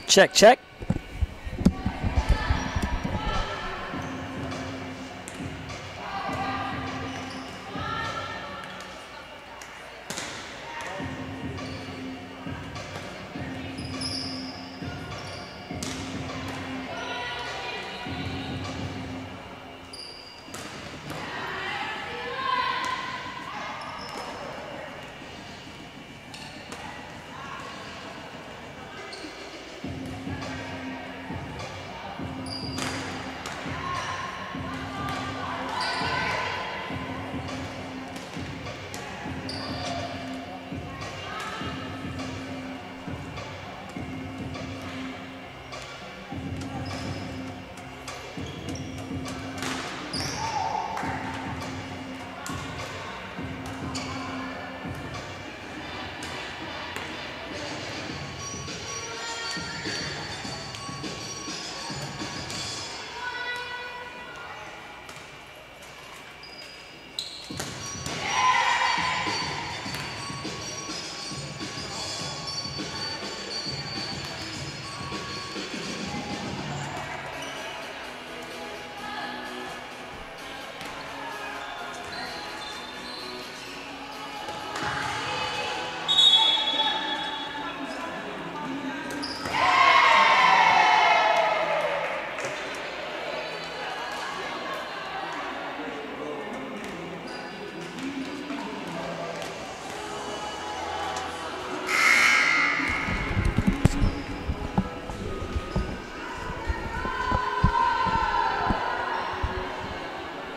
Check, check.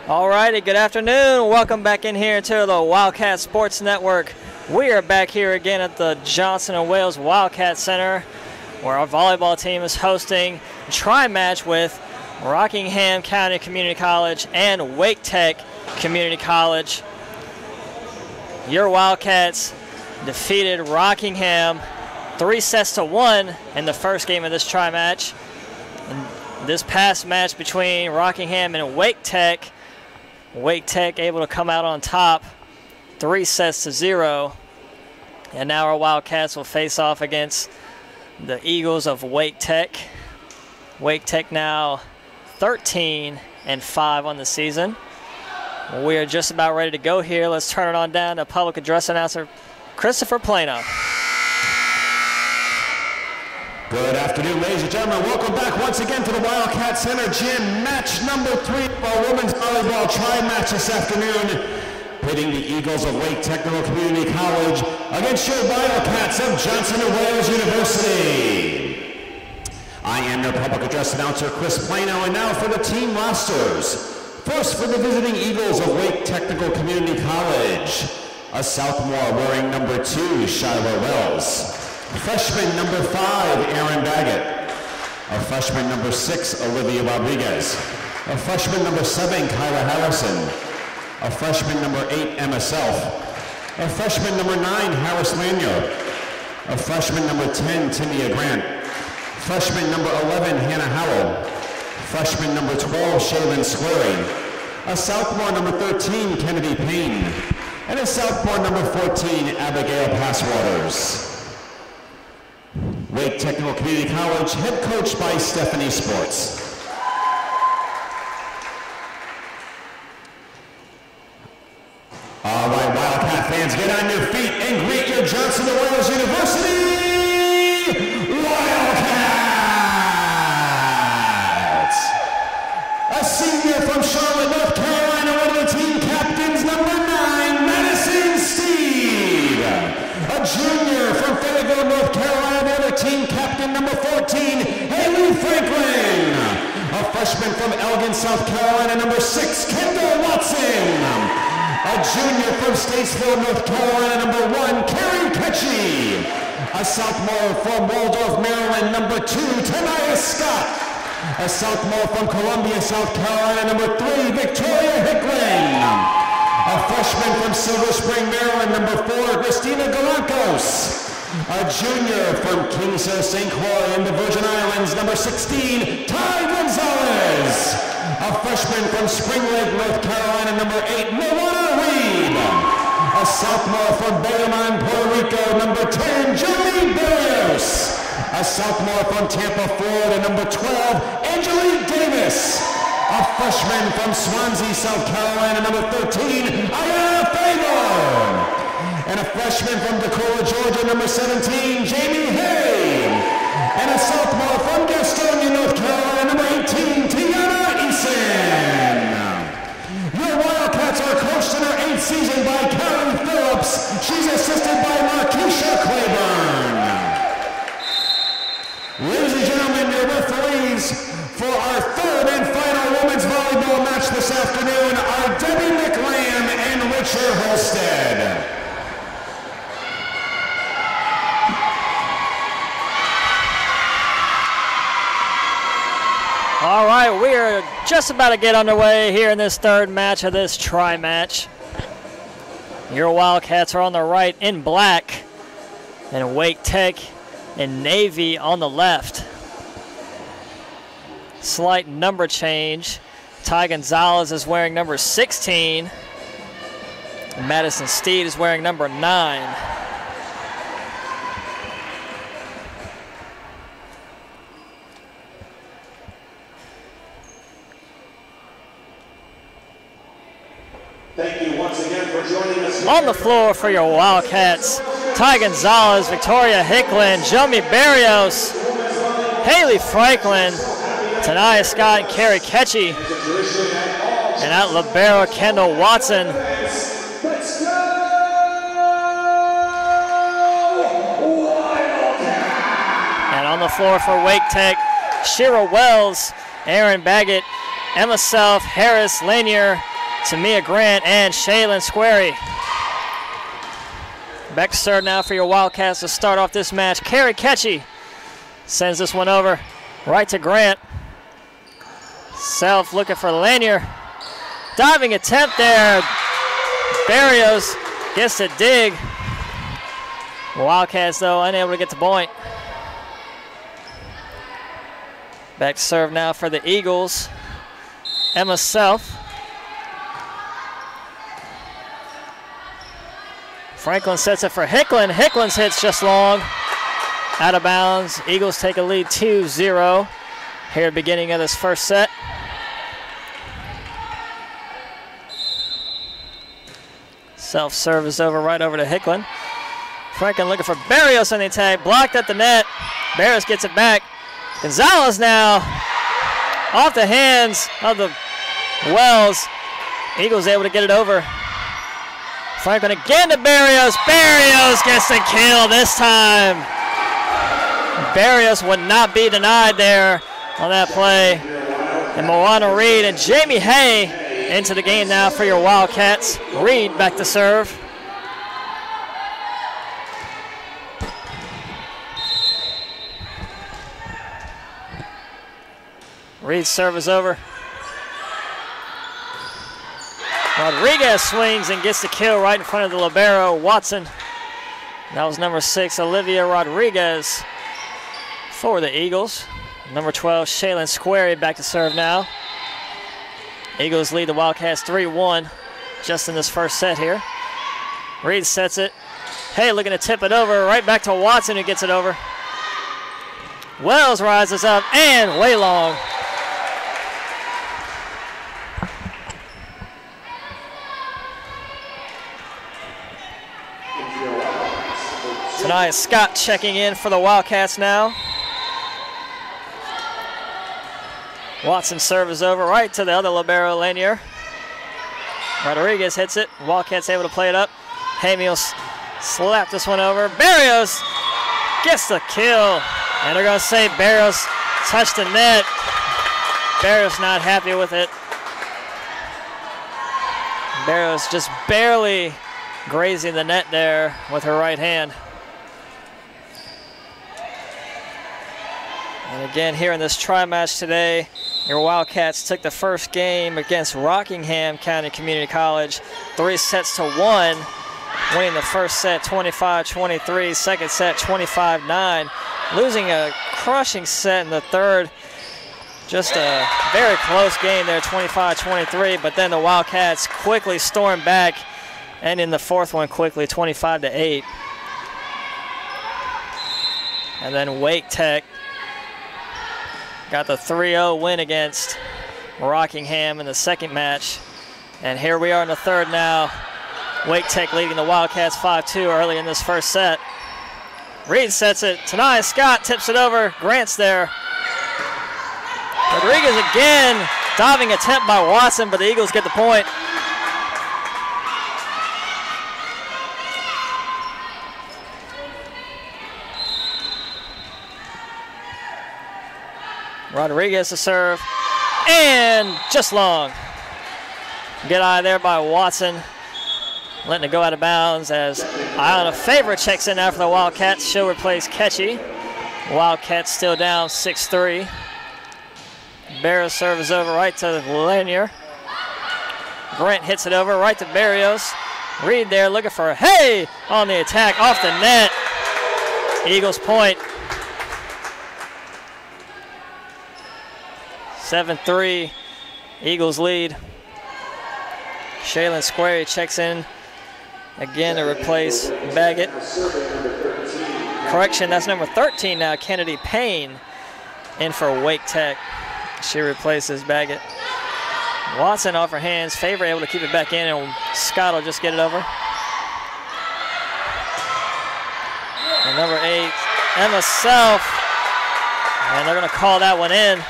Alrighty, good afternoon. Welcome back in here to the Wildcat Sports Network. We are back here again at the Johnson & Wales Wildcat Center, where our volleyball team is hosting a tri-match with Rockingham County Community College and Wake Tech Community College. Your Wildcats defeated Rockingham 3-1 in the first game of this tri-match. This past match between Rockingham and Wake Tech able to come out on top 3-0. And now our Wildcats will face off against the Eagles of Wake Tech. Wake Tech now 13-5 on the season. We are just about ready to go here. Let's turn it on down to public address announcer Christopher Plano. Good afternoon, ladies and gentlemen. Welcome back once again to the Wildcat Center Gym. Match number 3 of our women's volleyball tri-match this afternoon, pitting the Eagles of Wake Technical Community College against your Wildcats of Johnson & Wales University. I am your public address announcer, Chris Plano, and now for the team rosters. First, for the visiting Eagles of Wake Technical Community College, a sophomore wearing number 2, Shiloh Wells. Freshman number 5, Aaron Baggett. A freshman number 6, Olivia Rodriguez. A freshman number 7, Kyla Harrison. A freshman number 8, Emma Self. A freshman number 9, Harris Lanier. A freshman number 10, Timia Grant. Freshman number 11, Hannah Howell. Freshman number 12, Shaylin Squarey. A sophomore number 13, Kennedy Payne. And a sophomore number 14, Abigail Passwaters. Wake Technical Community College, head coached by Stephanie Sports. All right, Wildcat fans, get on your feet and greet your Johnson & Wales University Wildcats! A senior from Charlotte, North Carolina, one of the team captains, number 9, Madison Steed. A junior from Fayetteville, North Carolina, the other team captain, number 14, Haley Franklin. A freshman from Elgin, South Carolina, number 6, Kendall Watson. A junior from Statesville, North Carolina, number 1, Carrie Ketchy. A sophomore from Waldorf, Maryland, number 2, Tanaya Scott. A sophomore from Columbia, South Carolina, number 3, Victoria Hickling. A freshman from Silver Spring, Maryland, number 4, Christina Galancos. A junior from Kings of St. Croix in the Virgin Islands, number 16, Ty Gonzalez. A freshman from Spring Lake, North Carolina, number 8, Moana Reed. A sophomore from Bayamon, Puerto Rico, number 10, Joey Barrios. A sophomore from Tampa, Florida, number 12, Angelique Davis. A freshman from Swansea, South Carolina, number 13, Ayana Favor. And a freshman from Decola, Georgia, number 17, Jamie Hay. And a sophomore from Gastonia, North Carolina, number 18, Tiana Eason. Your Wildcats are coached in her 8th season by Karen Phillips. She's assisted by Markeisha Claiborne. Ladies and gentlemen, your referees for our 3rd and final women's volleyball match this afternoon are Debbie McLam and Richard Holstead. All right, we are just about to get underway here in this 3rd match of this tri-match. Your Wildcats are on the right in black, and Wake Tech in navy on the left. Slight number change. Ty Gonzalez is wearing number 16. And Madison Steed is wearing number 9. Thank you once again for joining us. On the floor for your Wildcats, Ty Gonzalez, Victoria Hickland, Jomi Barrios, Haley Franklin, Tanaya Scott, and Carrie Ketchy. And at libero, Kendall Watson. Let's go! And on the floor for Wake Tech, Shira Wells, Aaron Baggett, Emma Self, Harris Lanier, Tamia Grant, and Shaylin Squarey. Back to serve now for your Wildcats to start off this match. Carrie Ketchy sends this one over right to Grant. Self looking for Lanier. Diving attempt there. Barrios gets to dig. Wildcats, though, unable to get the point. Back to serve now for the Eagles. Emma Self. Franklin sets it for Hickland. Hickland's hit's just long. Out of bounds. Eagles take a lead 2-0 here at the beginning of this first set. Self-serve is over right over to Hickland. Franklin looking for Barrios on the attack. Blocked at the net. Barrios gets it back. Gonzalez now off the hands of the Wells. Eagles able to get it over. Franklin again to Barrios. Barrios gets the kill this time. Barrios would not be denied there on that play. And Moana Reed and Jamie Hay into the game now for your Wildcats. Reed back to serve. Reed's serve is over. Rodriguez swings and gets the kill right in front of the libero, Watson. That was number 6, Olivia Rodriguez for the Eagles. Number 12, Shaylin Squarey back to serve now. Eagles lead the Wildcats 3-1 just in this first set here. Reed sets it. Hey, looking to tip it over right back to Watson, who gets it over. Wells rises up and way long. Tanaya Scott checking in for the Wildcats now. Watson's serve is over right to the other libero, Lanier. Rodriguez hits it. Wildcats able to play it up. Hamil slap this one over. Barrios gets the kill. And they're going to say Barrios touched the net. Barrios not happy with it. Barrios just barely grazing the net there with her right hand. And again, here in this tri-match today, your Wildcats took the first game against Rockingham County Community College 3-1, winning the first set 25-23, second set 25-9, losing a crushing set in the third. Just a very close game there, 25-23, but then the Wildcats quickly stormed back, and in the fourth one quickly, 25-8. And then Wake Tech got the 3-0 win against Rockingham in the second match. And here we are in the third now. Wake Tech leading the Wildcats 5-2 early in this first set. Reed sets it. Tanaya Scott tips it over. Grant's there. Rodriguez again. Diving attempt by Watson, but the Eagles get the point. Rodriguez to serve, and just long. Good eye there by Watson, letting it go out of bounds as Iona Favor checks in now for the Wildcats. She'll replace Ketchy. Wildcats still down 6-3. Barrios serve is over right to Lanier. Grant hits it over right to Barrios. Reed there looking for Hay on the attack off the net. Eagles point. 7-3, Eagles lead. Shaylin Squarey checks in again to replace Baggett. Correction, that's number 13 now, Kennedy Payne, in for Wake Tech. She replaces Baggett. Watson off her hands, Favor able to keep it back in, and Scott will just get it over. And number 8, Emma Self, and they're gonna call that one in.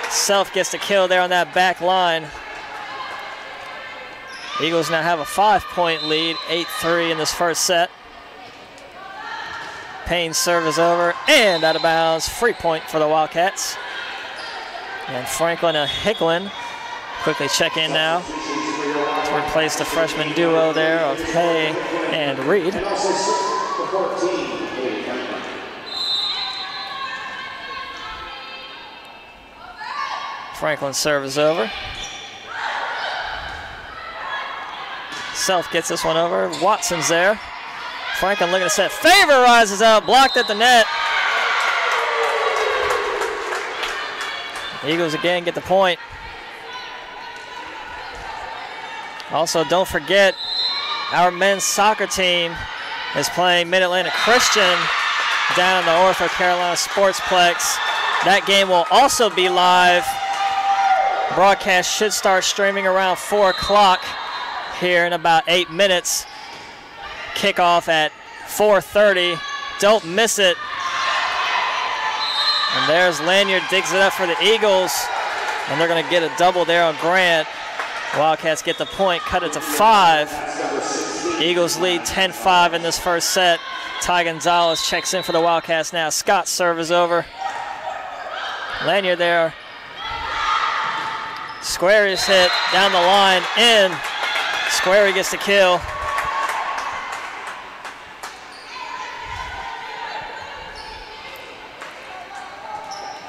Self gets the kill there on that back line. Eagles now have a 5-point lead, 8-3 in this first set. Payne's serve is over and out of bounds. Free point for the Wildcats. And Franklin and Hicklin quickly check in now to replace the freshman duo there of Hay and Reed. Franklin's serve is over. Self gets this one over. Watson's there. Franklin looking to set. Favor rises out, blocked at the net. The Eagles again get the point. Also, don't forget, our men's soccer team is playing Mid-Atlantic Christian down in the Ortho Carolina Sportsplex. That game will also be live. Broadcast should start streaming around 4 o'clock here in about 8 minutes. Kickoff at 4:30. Don't miss it. And there's Lanyard, digs it up for the Eagles. And they're going to get a double there on Grant. Wildcats get the point, cut it to 5. Eagles lead 10-5 in this first set. Ty Gonzalez checks in for the Wildcats now. Scott's serve is over. Lanyard there. Squarey is hit down the line, in. Squarey gets the kill.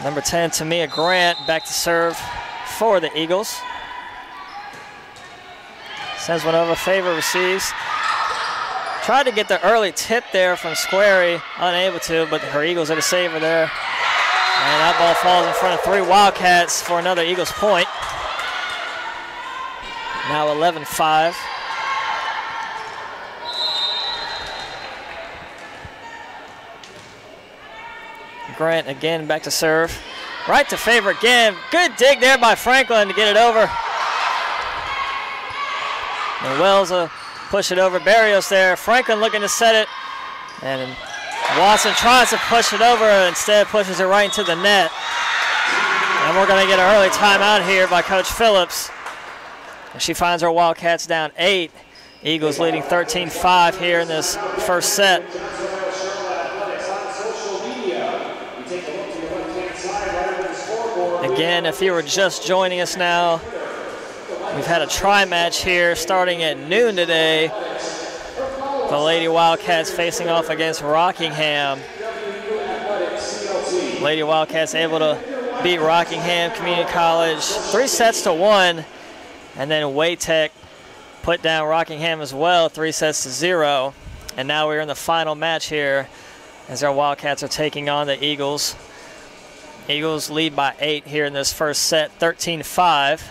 Number 10, Tamia Grant, back to serve for the Eagles. Sends one over, Favor receives. Tried to get the early tip there from Squarey, unable to, but her Eagles are the saver there. And that ball falls in front of 3 Wildcats for another Eagles point. Now 11-5. Grant again back to serve. Right to Favor again. Good dig there by Franklin to get it over. And Wells will push it over. Barrios there. Franklin looking to set it. And Watson tries to push it over. Instead pushes it right into the net. And we're going to get an early timeout here by Coach Phillips. And she finds our Wildcats down 8. Eagles leading 13-5 here in this first set. Again, if you were just joining us now, we've had a tri-match here starting at noon today. The Lady Wildcats facing off against Rockingham. Lady Wildcats able to beat Rockingham Community College 3-1, and then Waytech put down Rockingham as well 3-0. And now we're in the final match here as our Wildcats are taking on the Eagles. Eagles lead by 8 here in this first set, 13-5.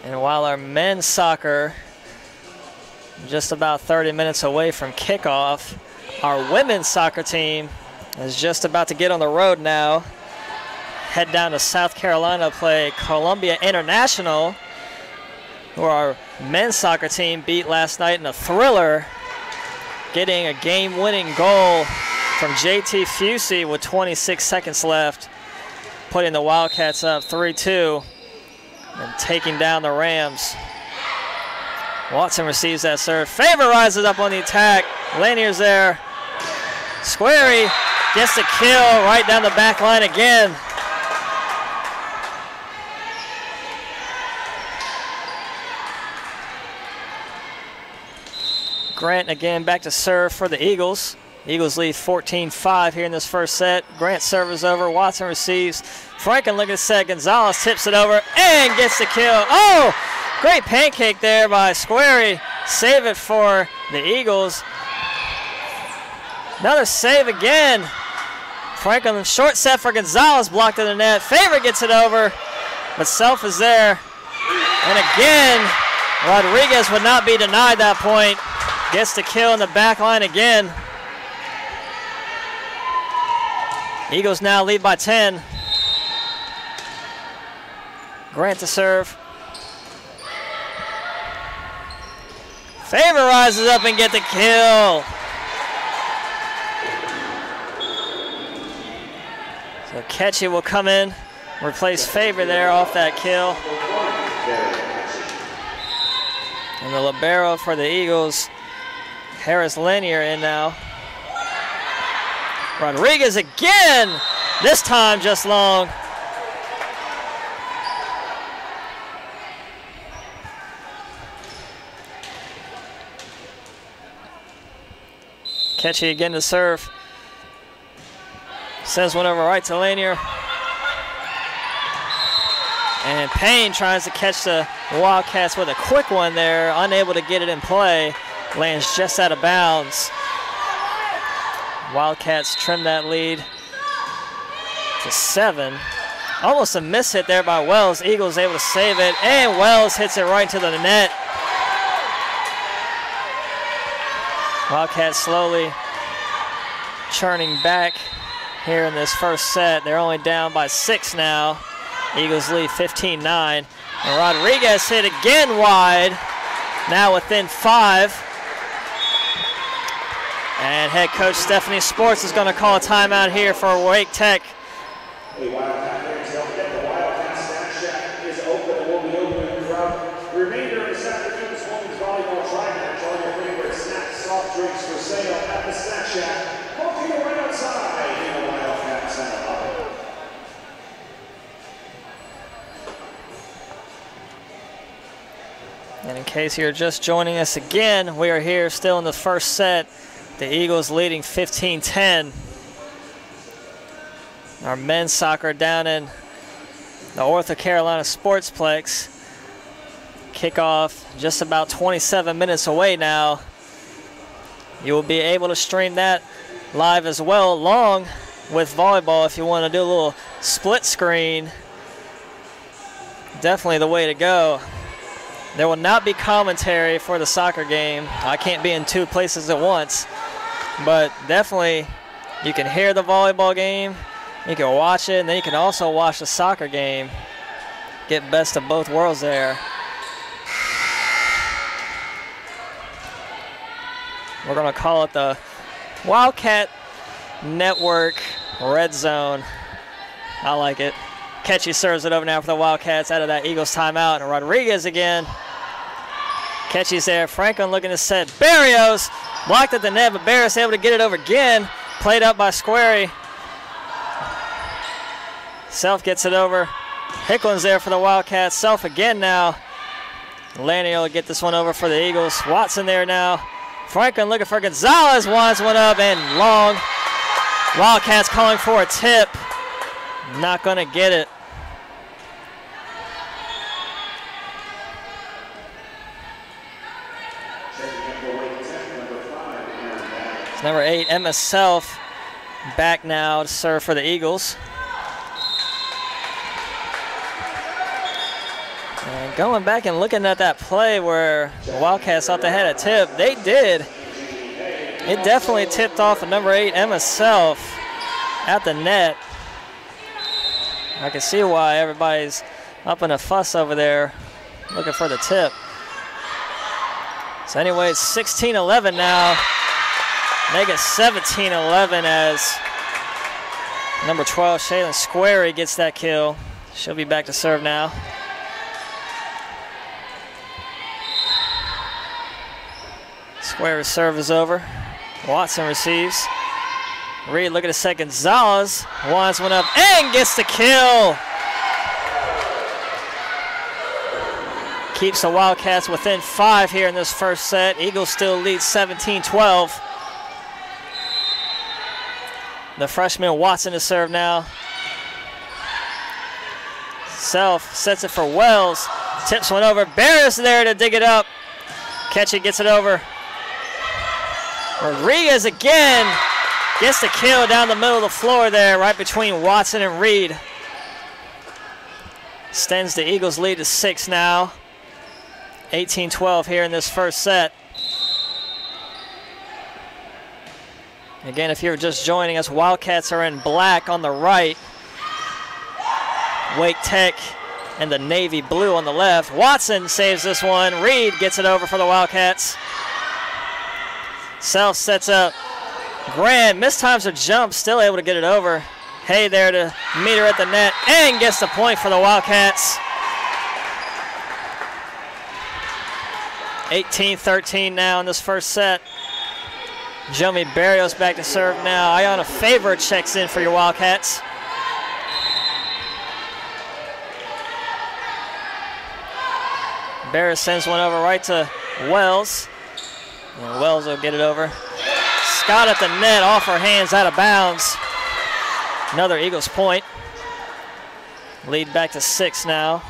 And while our men's soccer just about 30 minutes away from kickoff, our women's soccer team is just about to get on the road now. Head down to South Carolina to play Columbia International, who our men's soccer team beat last night in a thriller, getting a game-winning goal from JT Fusey with 26 seconds left, putting the Wildcats up 3-2 and taking down the Rams. Watson receives that serve. Favor rises up on the attack. Lanier's there. Squarey gets the kill right down the back line again. Grant again back to serve for the Eagles. Eagles lead 14-5 here in this first set. Grant serves over. Watson receives. Franklin looking to set. Gonzalez tips it over and gets the kill. Oh, great pancake there by Squarey. Save it for the Eagles. Another save again. Franklin short set for Gonzalez, blocked in the net. Favor gets it over, but Self is there. And again, Rodriguez would not be denied that point. Gets the kill in the back line again. Eagles now lead by 10. Grant to serve. Favor rises up and get the kill. So Ketchy will come in, replace Favor there off that kill. And the libero for the Eagles, Harris Lanier, in now. Rodriguez again, this time just long. Ketchy again to serve. Sends one over right to Lanier. And Payne tries to catch the Wildcats with a quick one there, unable to get it in play. Lands just out of bounds. Wildcats trim that lead to 7. Almost a miss hit there by Wells. Eagles able to save it, and Wells hits it right to the net. Wildcats slowly churning back here in this first set. They're only down by 6 now. Eagles lead 15-9. And Rodriguez hit again wide, now within 5. And head coach Stephanie Sports is going to call a timeout here for Wake Tech. The Wildcat fans, don't forget the Wildcat Snack Shack is open and will be open throughout the remainder of this afternoon's women's volleyball tri-match. All your favorite snacks, soft drinks for sale at the Snack Shack. Located right outside in the Wildcat Center. And in case you're just joining us again, we are here still in the first set. The Eagles leading 15-10. Our men's soccer down in the North Carolina Sportsplex. Kickoff just about 27 minutes away now. You will be able to stream that live as well, along with volleyball if you want to do a little split screen. Definitely the way to go. There will not be commentary for the soccer game. I can't be in 2 places at once. But definitely, you can hear the volleyball game, you can watch it, and then you can also watch the soccer game. Get best of both worlds there. We're going to call it the Wildcat Network Red Zone. I like it. Ketchy serves it over now for the Wildcats out of that Eagles timeout. And Rodriguez again. Ketchy's there. Franklin looking to set. Barrios blocked at the net, but Barrios able to get it over again. Played up by Squarey. Self gets it over. Hicklin's there for the Wildcats. Self again now. Lanier will get this one over for the Eagles. Watson there now. Franklin looking for Gonzalez. Winds one up and long. Wildcats calling for a tip. Not going to get it. It's number 8, Emma Self, back now to serve for the Eagles. And going back and looking at that play where the Wildcats thought they had a tip, they did. It definitely tipped off of number 8, Emma Self, at the net. I can see why everybody's up in a fuss over there looking for the tip. So anyway, it's 16-11 now. Make it 17-11 as number 12, Shaylin Squarey, gets that kill. She'll be back to serve now. Squarey's serve is over. Watson receives. Reed looking to set Gonzalez. Winds one up and gets the kill. Keeps the Wildcats within 5 here in this first set. Eagles still lead 17-12. The freshman Watson to serve now. Self sets it for Wells. Tips one over. Barris there to dig it up. Catch it, gets it over. Rodriguez again gets the kill down the middle of the floor there, right between Watson and Reed. Extends the Eagles' lead to 6 now. 18-12 here in this first set. Again, if you're just joining us, Wildcats are in black on the right. Wake Tech and the navy blue on the left. Watson saves this one. Reed gets it over for the Wildcats. Self sets up. Grant mistimes her jump, still able to get it over. Hay there to meet her at the net and gets the point for the Wildcats. 18-13 now in this first set. Jomi Barrios back to serve now. Ayana Favor checks in for your Wildcats. Barrios sends one over right to Wells. And Wells will get it over. Scott at the net, off her hands, out of bounds. Another Eagles point. Lead back to 6 now.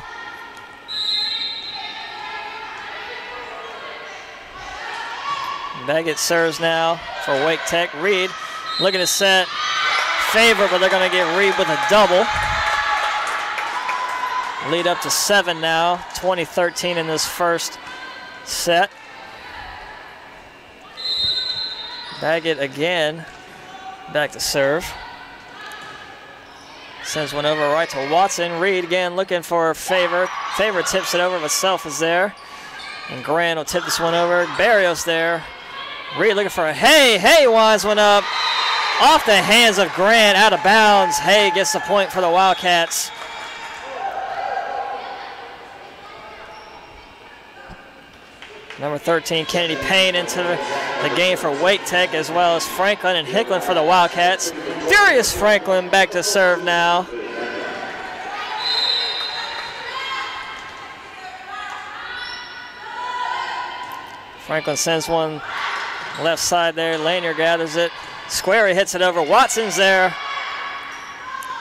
Baggett serves now for Wake Tech. Reed looking to set Favor, but they're going to get Reed with a double. Lead up to 7 now. 20-13 in this first set. Baggett again back to serve. Sends one over right to Watson. Reed again looking for Favor. Favor tips it over, but Self is there. And Grant will tip this one over. Barrios there. Reed looking for a Hay. Hay winds one up. Off the hands of Grant, out of bounds. Hay gets the point for the Wildcats. Number 13, Kennedy Payne into the game for Wake Tech, as well as Franklin and Hicklin for the Wildcats. Furious Franklin back to serve now. Franklin sends one left side there. Lanier gathers it. Squarey hits it over. Watson's there.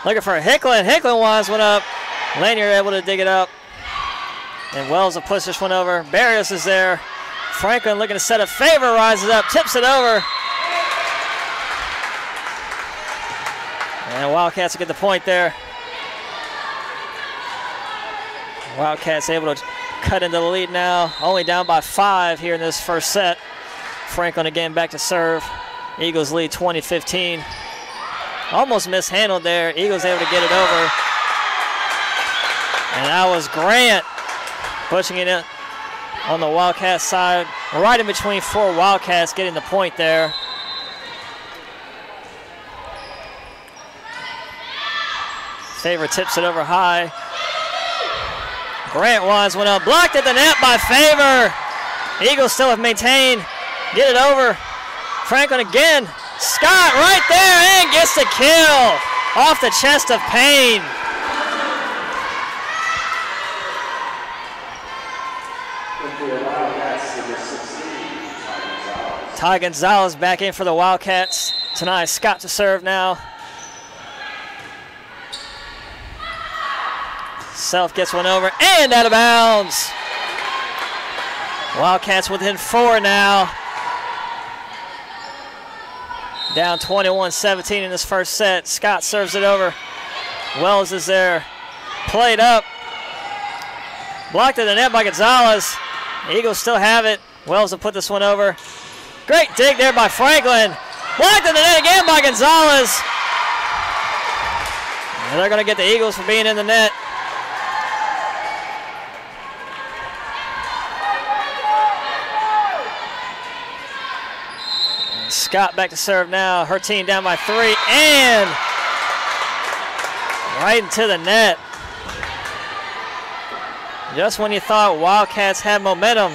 Looking for Hicklin. Hicklin winds one up. Lanier able to dig it up. And Wells will push this one over. Barrios is there. Franklin looking to set a Favor. Rises up. Tips it over. And Wildcats will get the point there. Wildcats able to cut into the lead now. Only down by 5 here in this first set. Franklin again back to serve. Eagles lead 20-15. Almost mishandled there. Eagles able to get it over. And that was Grant pushing it in on the Wildcat side. Right in between 4 Wildcats getting the point there. Favor tips it over high. Grant winds one up. Blocked at the net by Favor. Eagles still have maintained. Get it over. Franklin again. Scott right there and gets the kill off the chest of Payne. Ty Gonzalez back in for the Wildcats. Tonight, Scott to serve now. Self gets one over and out of bounds. Wildcats within 4 now. Down 21-17 in this first set. Scott serves it over. Wells is there. Played up. Blocked in the net by Gonzalez. The Eagles still have it. Wells will put this one over. Great dig there by Franklin. Blocked in the net again by Gonzalez. And they're going to get the Eagles for being in the net. And Scott back to serve now. Her team down by 3 and right into the net. Just when you thought Wildcats had momentum,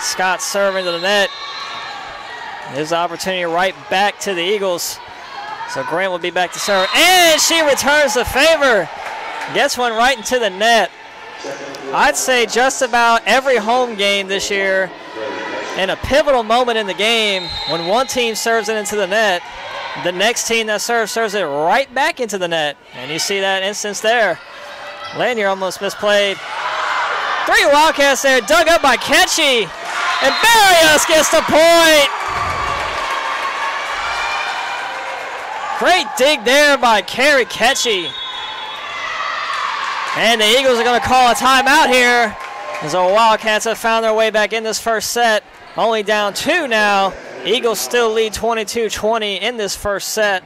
Scott serving to the net. His opportunity right back to the Eagles. So Grant will be back to serve. And she returns the favor. Gets one right into the net. I'd say just about every home game this year, in a pivotal moment in the game, when one team serves it into the net, the next team that serves it right back into the net. And you see that instance there. Lanier almost misplayed. 3 Wildcats there, dug up by Ketchy. And Barrios gets the point. Great dig there by Carrie Ketchy. And the Eagles are going to call a timeout here as the Wildcats have found their way back in this first set. Only down 2 now. Eagles still lead 22-20 in this first set.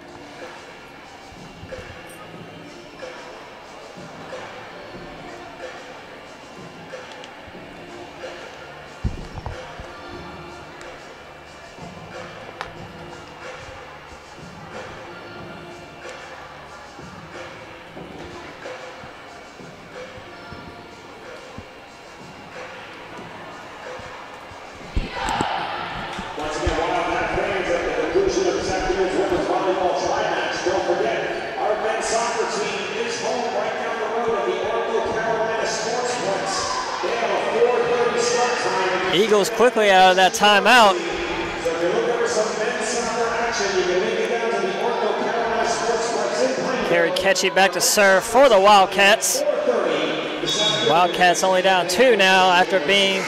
Eagles quickly out of that timeout. Carrie Ketchy back to serve for the Wildcats. Wildcats only down 2 now after being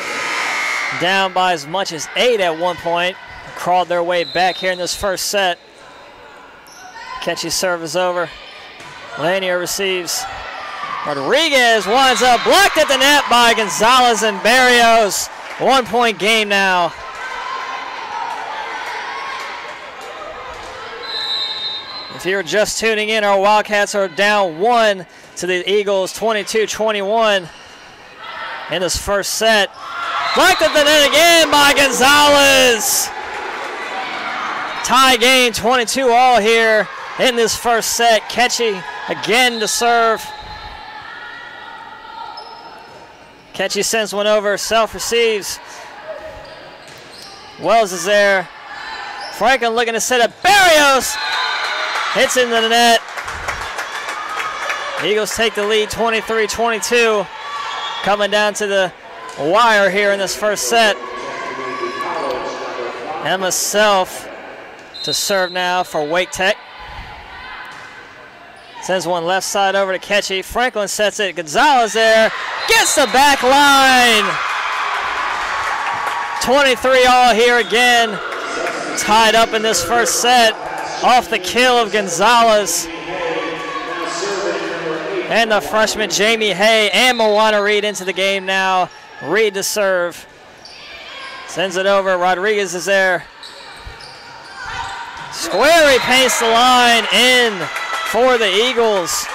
down by as much as 8 at one point. Crawled their way back here in this first set. Ketchy's serve is over. Lanier receives. Rodriguez winds up, blocked at the net by Gonzalez and Barrios. 1-point game now. If you're just tuning in, our Wildcats are down 1 to the Eagles, 22-21 in this first set. Blocked at the net again by Gonzalez. Tie game, 22 all here in this first set. Ketchy again to serve. Ketchy sends one over, Self receives. Wells is there. Franklin looking to set up. Barrios hits into the net. Eagles take the lead 23-22. Coming down to the wire here in this first set. Emma Self to serve now for Wake Tech. Sends one left side over to Ketchy. Franklin sets it. Gonzalez there. Gets the back line. 23 all here again. Tied up in this first set. Off the kill of Gonzalez. And the freshman Jamie Hay and Moana Reed into the game now. Reed to serve. Sends it over. Rodriguez is there. Squarey paints the line in for the Eagles.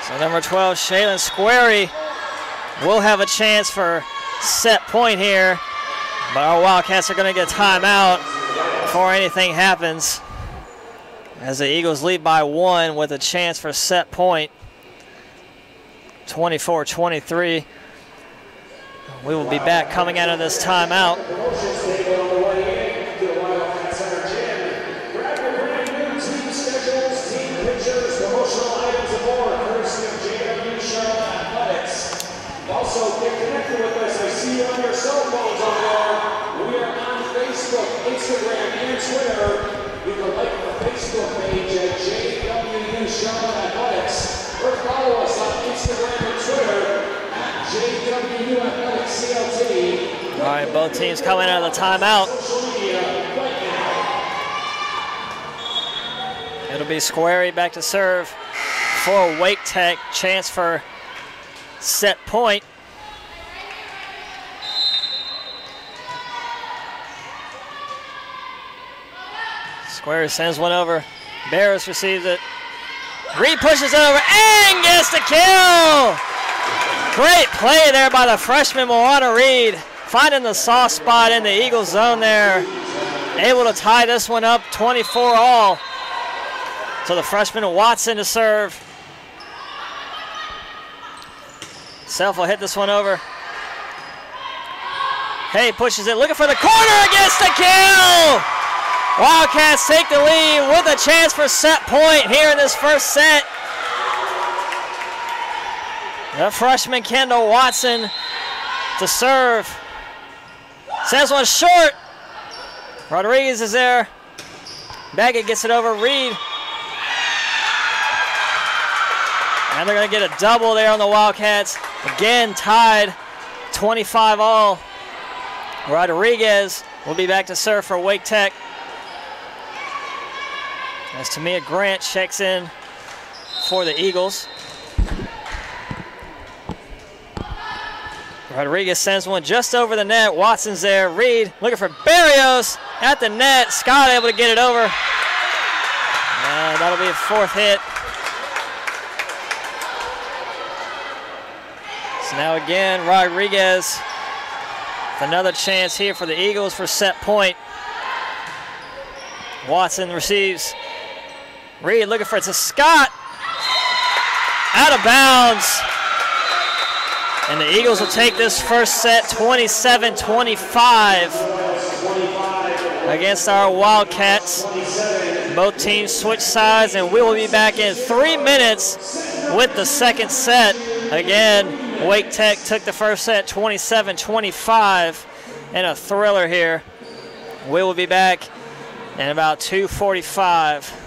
So number 12, Shaylin Squarey, will have a chance for set point here, but our Wildcats are going to get timeout before anything happens, as the Eagles lead by 1 with a chance for set point. 24-23. We will be back coming out of this timeout. JWU Athletic CLT. All right, both teams coming out of the timeout. It'll be Squarey back to serve for Wake Tech. Chance for set point. Squarey sends one over. Barris receives it. Reed pushes it over and gets the kill. Great play there by the freshman Moana Reed, finding the soft spot in the Eagles zone there. Able to tie this one up 24-all. So the freshman Watson to serve. Self will hit this one over. Hay pushes it, looking for the corner, gets the kill! Wildcats take the lead with a chance for set point here in this first set. The freshman Kendall Watson to serve. Sends one short. Rodriguez is there. Baggett gets it over Reed. And they're going to get a double there on the Wildcats. Again, tied 25-all. Rodriguez will be back to serve for Wake Tech. As Tamia Grant checks in for the Eagles. Rodriguez sends one just over the net. Watson's there. Reed looking for Barrios at the net. Scott able to get it over. And that'll be a fourth hit. So now again, Rodriguez with another chance here for the Eagles for set point. Watson receives. Reed looking for it to Scott. Out of bounds. And the Eagles will take this first set 27-25 against our Wildcats. Both teams switch sides, and we will be back in 3 minutes with the second set. Again, Wake Tech took the first set 27-25 in a thriller here. We will be back in about 2:45.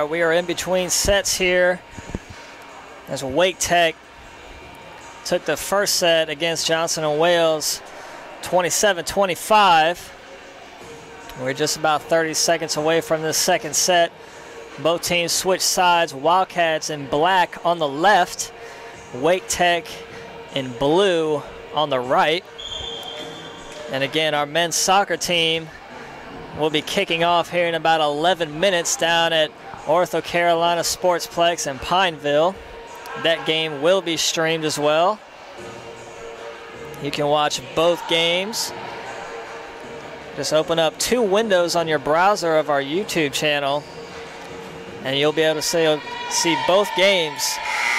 We are in between sets here as Wake Tech took the first set against Johnson & Wales 27-25. We're just about 30 seconds away from this second set. Both teams switch sides. Wildcats in black on the left, Wake Tech in blue on the right. And again, our men's soccer team will be kicking off here in about 11 minutes down at Ortho Carolina Sportsplex in Pineville. That game will be streamed as well. You can watch both games Just open up 2 windows on your browser of our YouTube channel, and you'll be able to see both games.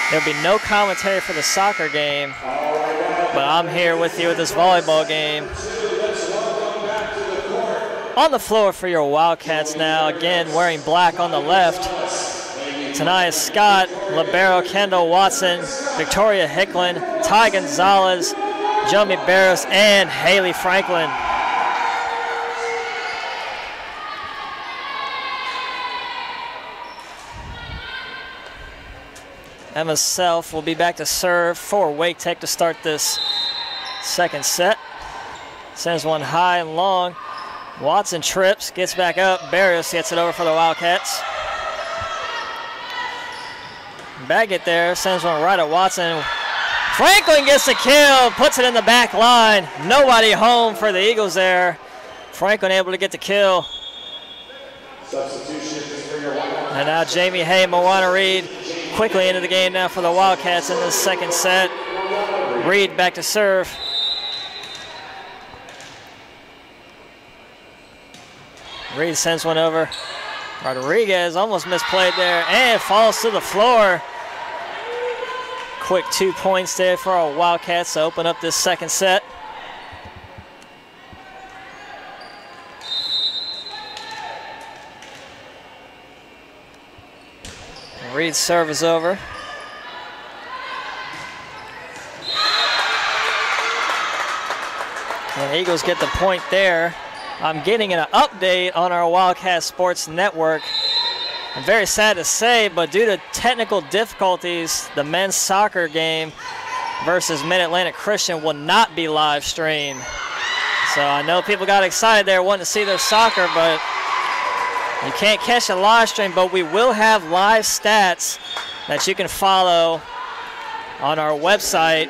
There'll be no commentary for the soccer game, but I'm here with you with this volleyball game. On the floor for your Wildcats now, again wearing black on the left. Tonight, Scott, libero Kendall Watson, Victoria Hicklin, Ty Gonzalez, Jomi Barros, and Haley Franklin. Emma Self will be back to serve for Wake Tech to start this second set. Sends one high and long. Watson trips, gets back up. Barrios gets it over for the Wildcats. Baggett there, sends one right at Watson. Franklin gets the kill, puts it in the back line. Nobody home for the Eagles there. Franklin able to get the kill. And now Jamie Hay, Moana Reed quickly into the game now for the Wildcats in this second set. Reed back to serve. Reed sends one over. Rodriguez almost misplayed there and falls to the floor. Quick 2 points there for our Wildcats to open up this second set. Reed's serve is over. And the Eagles get the point there. I'm getting an update on our Wildcat Sports Network. I'm very sad to say, but due to technical difficulties, the men's soccer game versus Mid-Atlantic Christian will not be live streamed. So I know people got excited there wanting to see their soccer, but you can't catch a live stream, but we will have live stats that you can follow on our website.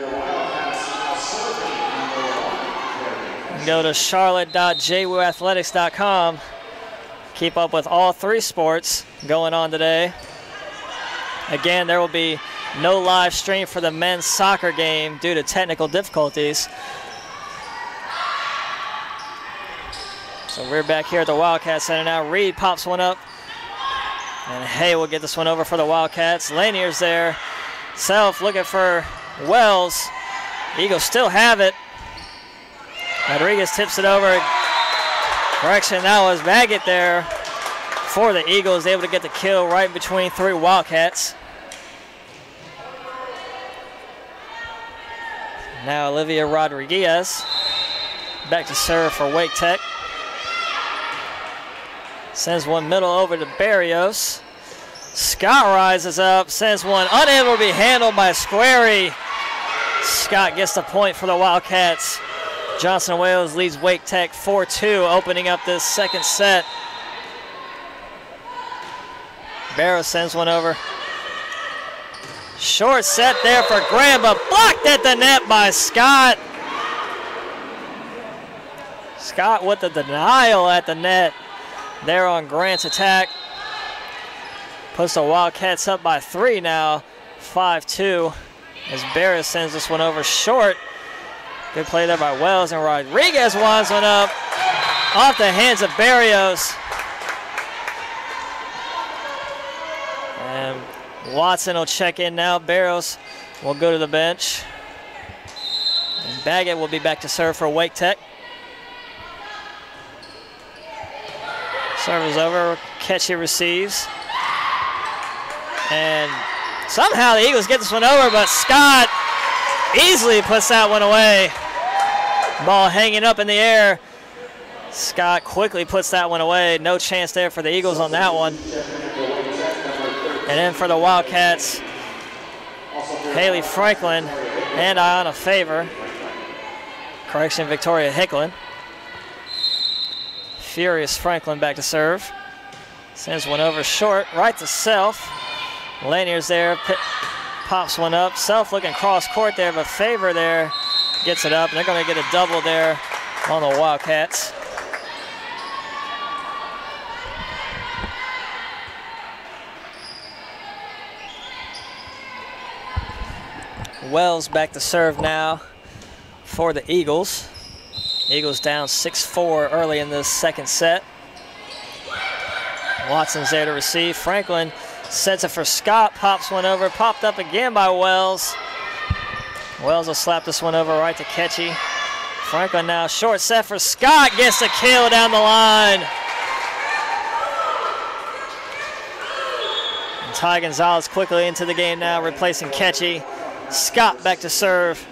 Go to charlotte.jwathletics.com. Keep up with all 3 sports going on today. Again, there will be no live stream for the men's soccer game due to technical difficulties. So we're back here at the Wildcat Center now. Reed pops one up. And Hay will get this one over for the Wildcats. Lanier's there. Self looking for Wells. Eagles still have it. Rodriguez tips it over. Correction, that was Baggett there for the Eagles. Able to get the kill right between 3 Wildcats. Now Olivia Rodriguez back to serve for Wake Tech. Sends one middle over to Barrios. Scott rises up, sends one unable to be handled by Squarey. Scott gets the point for the Wildcats. Johnson & Wales leads Wake Tech 4-2, opening up this second set. Barrow sends one over. Short set there for Graham, but blocked at the net by Scott. Scott with the denial at the net there on Grant's attack. Puts the Wildcats up by 3 now, 5-2, as Barrow sends this one over short. Good play there by Wells, and Rodriguez winds one up off the hands of Barrios. And Watson will check in now. Barrios will go to the bench. And Baggett will be back to serve for Wake Tech. Serve is over. Ketchy receives. And somehow the Eagles get this one over, but Scott easily puts that one away. Ball hanging up in the air. Scott quickly puts that one away. No chance there for the Eagles on that one. And then for the Wildcats, Haley Franklin and Ayanna Favor. Correction, Victoria Hicklin. Furious Franklin back to serve. Sends one over short, right to Self. Lanier's there. Pops one up. Self looking cross court there, but Favor there gets it up, and they're going to get a double there on the Wildcats. Wells back to serve now for the Eagles. Eagles down 6-4 early in this second set. Watson's there to receive. Franklin sets it for Scott, pops one over, popped up again by Wells. Wells will slap this one over right to Ketchy. Franklin now short set for Scott, gets the kill down the line. And Ty Gonzalez quickly into the game now, replacing Ketchy. Scott back to serve.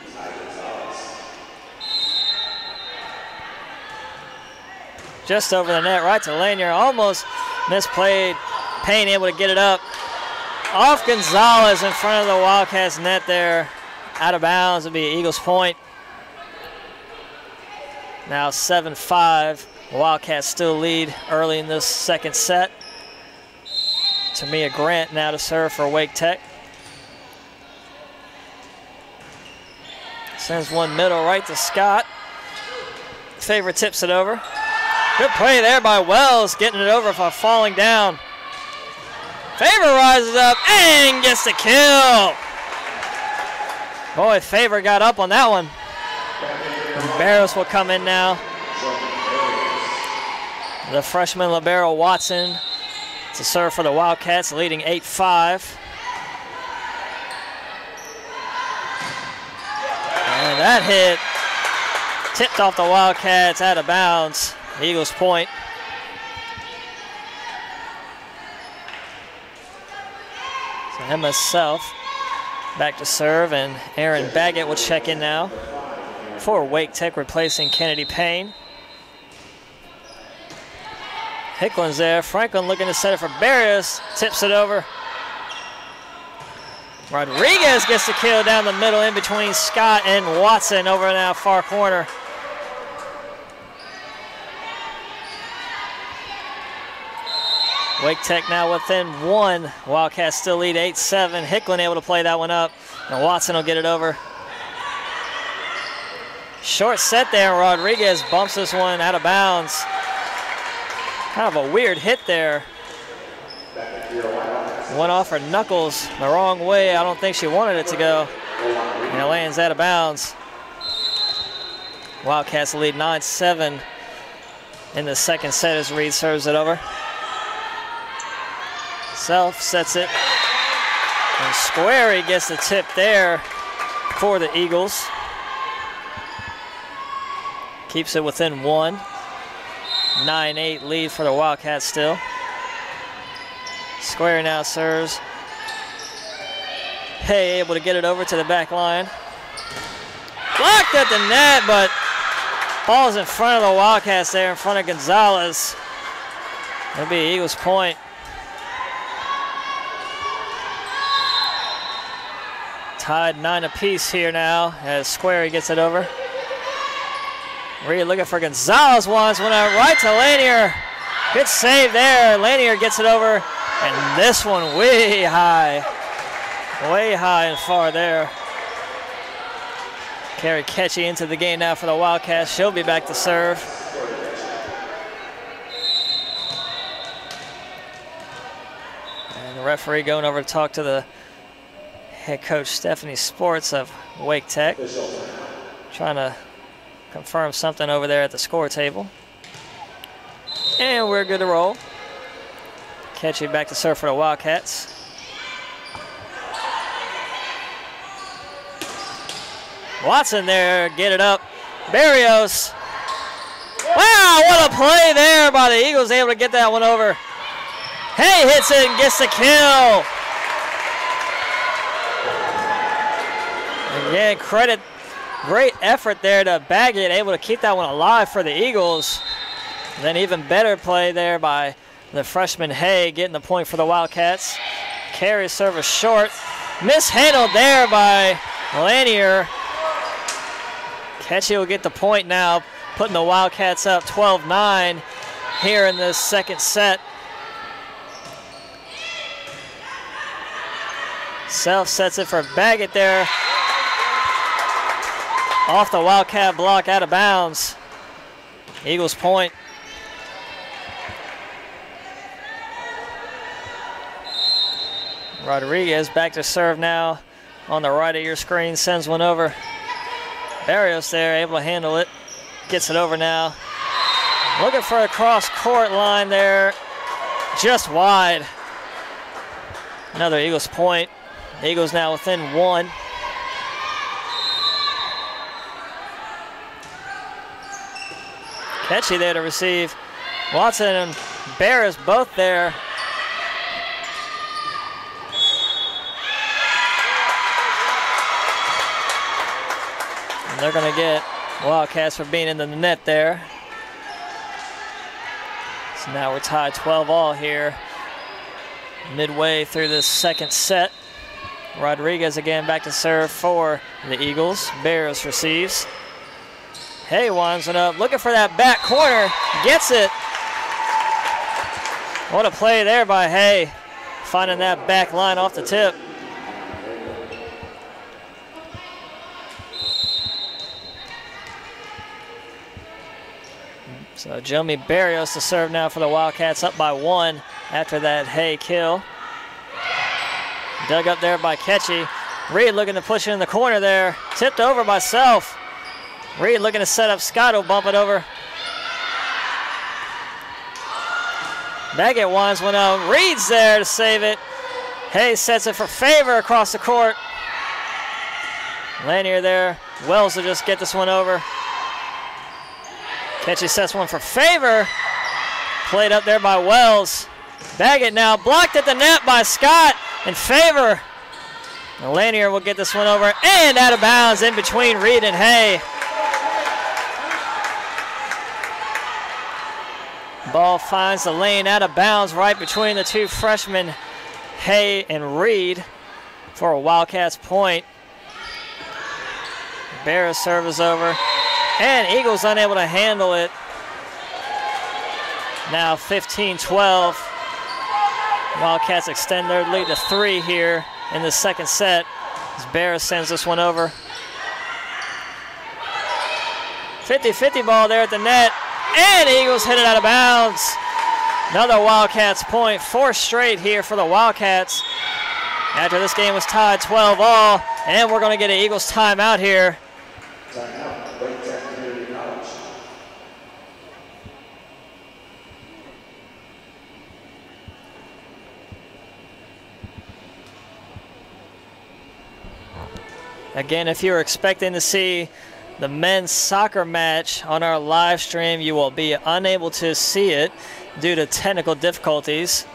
Just over the net, right to Lanier, almost misplayed. Payne able to get it up. Off Gonzalez in front of the Wildcats net there. Out of bounds, it'll be Eagles point. Now 7-5. Wildcats still lead early in this second set. Tamia Grant now to serve for Wake Tech. Sends one middle right to Scott. Favor tips it over. Good play there by Wells, getting it over for falling down. Favor rises up and gets the kill. Boy, Favor got up on that one. And Barros will come in now. The freshman libero Watson to serve for the Wildcats, leading 8-5. And that hit tipped off the Wildcats out of bounds. Eagles point. So Emma Self back to serve, and Aaron Baggett will check in now for Wake Tech, replacing Kennedy Payne. Hicklin's there. Franklin looking to set it for Barrios. Tips it over. Rodriguez gets the kill down the middle in between Scott and Watson over now far corner. Wake Tech now within one. Wildcats still lead 8-7. Hicklin able to play that one up, and Watson will get it over. Short set there. Rodriguez bumps this one out of bounds. Kind of a weird hit there. Went off her knuckles the wrong way. I don't think she wanted it to go. And it lands out of bounds. Wildcats lead 9-7 in the second set as Reed serves it over. Self sets it. And Squarey gets the tip there for the Eagles. Keeps it within one. 9-8 lead for the Wildcats still. Square now serves. Hay able to get it over to the back line. Blocked at the net, but ball's in front of the Wildcats there, in front of Gonzalez. It'll be Eagles point. Tied 9 apiece here now as Squarey gets it over. Reed looking for Gonzalez once, went out right to Lanier. Good save there. Lanier gets it over, and this one way high and far there. Carrie Ketchy into the game now for the Wildcats. She'll be back to serve. And the referee going over to talk to the head coach Stephanie Sports of Wake Tech, trying to confirm something over there at the score table. And we're good to roll. Ketchy back to serve for the Wildcats. Watson there, get it up. Barrios. Wow, what a play there by the Eagles, able to get that one over. Hay hits it and gets the kill. Again, credit, great effort there to Baggett, able to keep that one alive for the Eagles. And then even better play there by the freshman Hay, getting the point for the Wildcats. Carry service short. Mishandled there by Lanier. Ketchy will get the point now, putting the Wildcats up 12-9 here in this second set. Self sets it for Baggett there. Off the Wildcat block, out of bounds. Eagles point. Rodriguez back to serve now on the right of your screen, sends one over. Barrios there, able to handle it. gets it over now. Looking for a cross-court line there. Just wide. Another Eagles point. Eagles now within 1. Ketchy there to receive. Watson and Barris both there. And they're going to get Wildcats for being in the net there. So now we're tied 12-all here. Midway through this second set. Rodriguez again back to serve for the Eagles. Barris receives. Hay winds it up, looking for that back corner, gets it. What a play there by Hay, finding that back line off the tip. So Jomi Barrios to serve now for the Wildcats, up by 1 after that Hay kill. Dug up there by Ketchy. Reed looking to push it in the corner there, tipped over by Self. Reed looking to set up Scott, will bump it over. Baggett winds one out. Reed's there to save it. Hayes sets it for Favor across the court. Lanier there. Wells will just get this one over. Ketchy sets one for Favor. Played up there by Wells. Baggett now blocked at the net by Scott and Favor. And Lanier will get this one over and out of bounds in between Reed and Hay. Ball finds the lane out of bounds right between the two freshmen, Hay and Reed, for a Wildcats point. Barris serve is over, and Eagles unable to handle it. Now 15-12. Wildcats extend their lead to 3 here in the second set as Barris sends this one over. 50-50 ball there at the net. And Eagles hit it out of bounds. Another Wildcats point, 4 straight here for the Wildcats. After this game was tied 12-all, and we're going to get an Eagles timeout here. Again, if you're expecting to see the men's soccer match on our live stream, you will be unable to see it due to technical difficulties.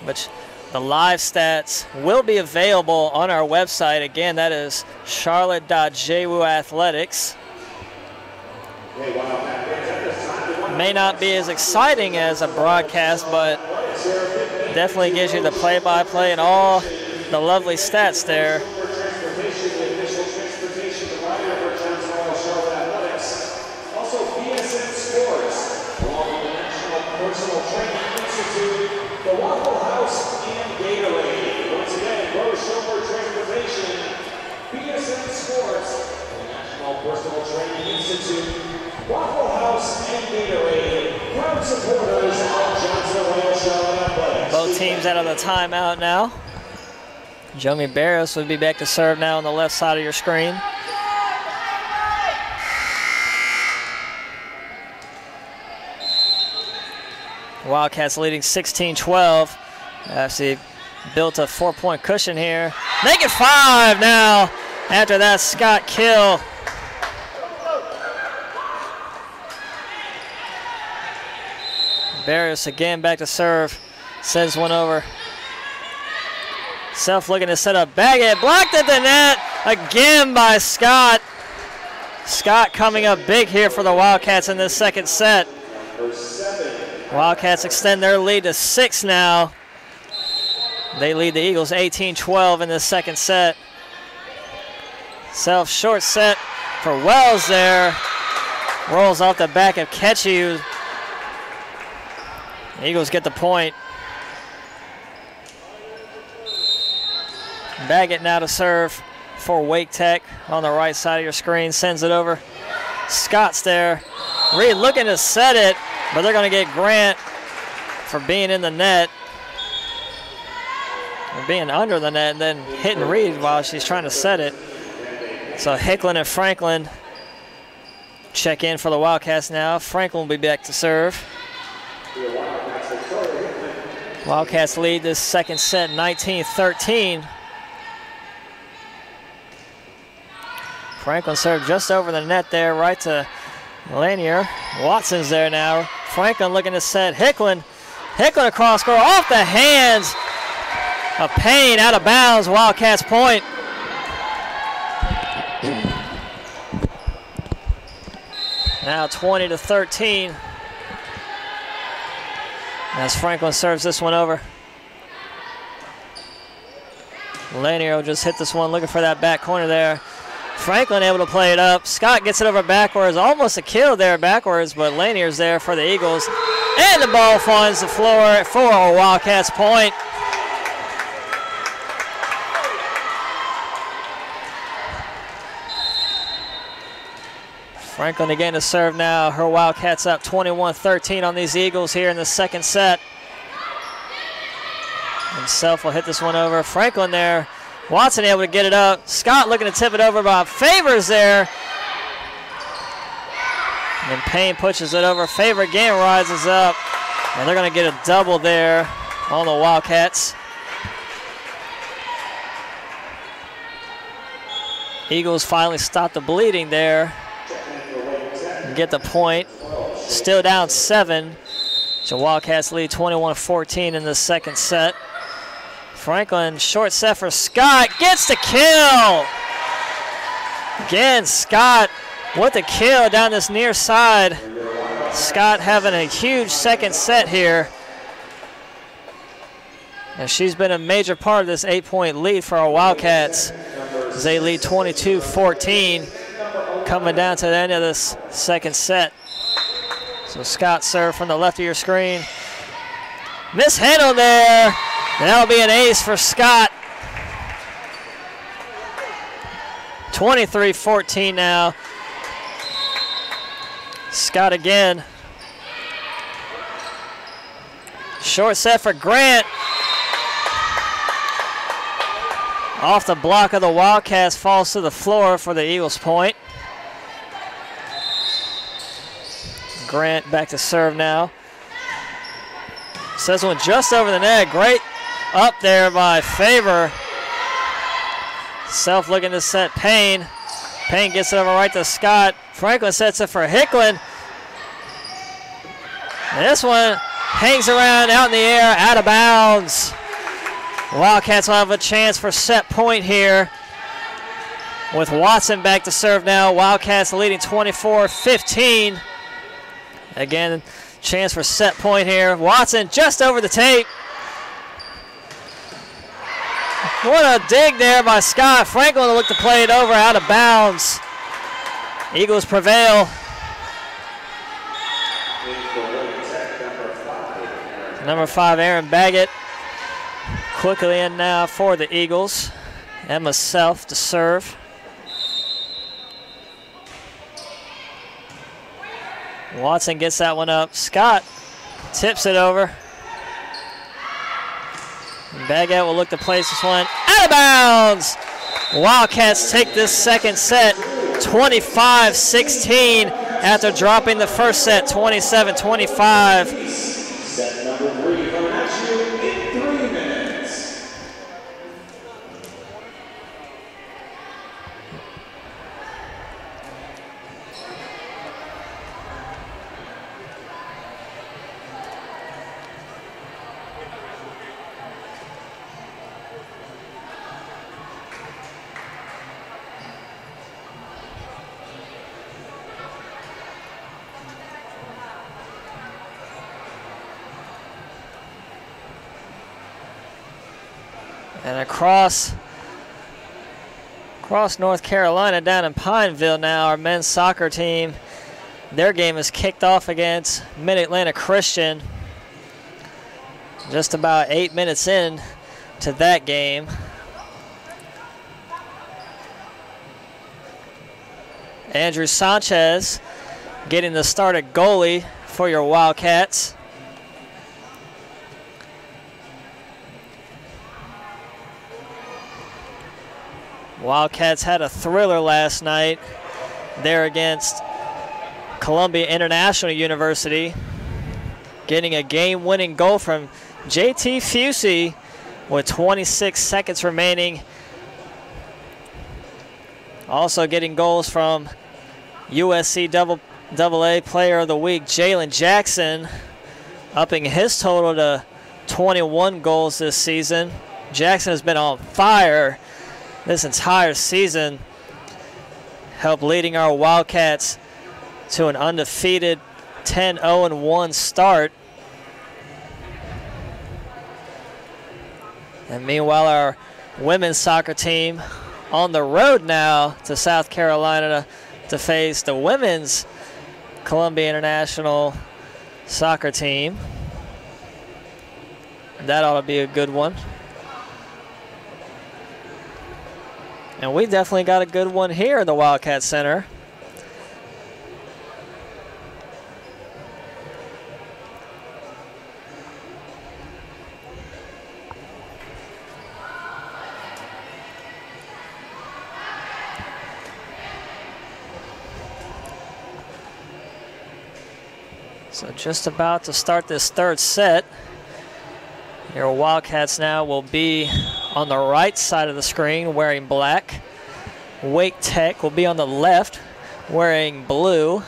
But the live stats will be available on our website. Again, that is charlotte.jwu athletics. May not be as exciting as a broadcast, but definitely gives you the play-by-play and all the lovely stats there. The Waffle House and Gatorade. Once again, go to Chauffeur Transportation, BSN Sports, the National Personal Training Institute, Waffle House and Gatorade, proud supporters of Johnson Wales Charlotte Athletics. Both teams out of the timeout now. Jomi Barrios would be back to serve now on the left side of your screen. Wildcats leading 16-12. FC built a 4-point cushion here. Make it 5 now after that Scott kill. Barrios again back to serve. Sends one over. Self looking to set up Baggett. Blocked at the net again by Scott. Scott coming up big here for the Wildcats in this second set. Wildcats extend their lead to 6 now. They lead the Eagles 18-12 in the second set. Self short set for Wells there. Rolls off the back of Ketchy. Eagles get the point. Baggett now to serve for Wake Tech on the right side of your screen. Sends it over. Scott's there. Reed looking to set it, but they're going to get Grant for being in the net. Or being under the net and then hitting Reed while she's trying to set it. So Hicklin and Franklin Check in for the Wildcats now. Franklin will be back to serve. Wildcats lead this second set 19-13. Franklin served just over the net there, right to Lanier. Watson's there now. Franklin looking to set Hicklin. Hicklin across score off the hands of Payne, out of bounds. Wildcats point. Now 20-13. As Franklin serves this one over. Lanier will just hit this one, looking for that back corner there. Franklin able to play it up. Scott gets it over backwards. Almost a kill there backwards, but Lanier's there for the Eagles. And the ball finds the floor for a Wildcats point. Franklin again to serve now. Her Wildcats up 21-13 on these Eagles here in the second set. Himself will hit this one over. Franklin there. Watson able to get it up. Scott looking to tip it over, but Favors there. And Payne pushes it over. Favor again rises up. And they're going to get a double there on the Wildcats. Eagles finally stop the bleeding there. And get the point. Still down 7. So Wildcats lead 21-14 in the second set. Franklin, short set for Scott, gets the kill. Again, Scott with the kill down this near side. Scott having a huge second set here. And she's been a major part of this 8-point lead for our Wildcats as they lead 22-14 coming down to the end of this second set. So Scott serve from the left of your screen. Mishandled there. And that'll be an ace for Scott. 23-14 now. Scott again. Short set for Grant. Off the block of the Wildcats, falls to the floor for the Eagles point. Grant back to serve now. Says one just over the net. Great up there by Favor. Self looking to set Payne. Payne gets it over right to Scott. Franklin sets it for Hicklin. And this one hangs around out in the air, out of bounds. Wildcats will have a chance for set point here with Watson back to serve now. Wildcats leading 24-15. Again, chance for set point here. Watson just over the tape. What a dig there by Scott. Franklin will look to play it over, out of bounds. Eagles prevail. Number 5, Aaron Baggett. Quickly in now for the Eagles. Emma Self to serve. Watson gets that one up. Scott tips it over. Baggett will look to place this one out of bounds. Wildcats take this second set 25-16 after dropping the first set 27-25. Set number 3 coming at you in 3 minutes. And across North Carolina, down in Pineville now, our men's soccer team, their game is kicked off against Mid-Atlantic Christian. Just about 8 minutes in to that game. Andrew Sanchez getting the start at goalie for your Wildcats. Wildcats had a thriller last night there against Columbia International University, getting a game-winning goal from JT Fusey with 26 seconds remaining. Also getting goals from USC AA Player of the Week, Jalen Jackson, upping his total to 21 goals this season. Jackson has been on fire this entire season, helped leading our Wildcats to an undefeated 10-0-1 start. And meanwhile, our women's soccer team on the road now to South Carolina to face the women's Columbia International soccer team. That ought to be a good one. And we definitely got a good one here in the Wildcat Center. So just about to start this third set. Your Wildcats now will be on the right side of the screen wearing black. Wake Tech will be on the left wearing blue.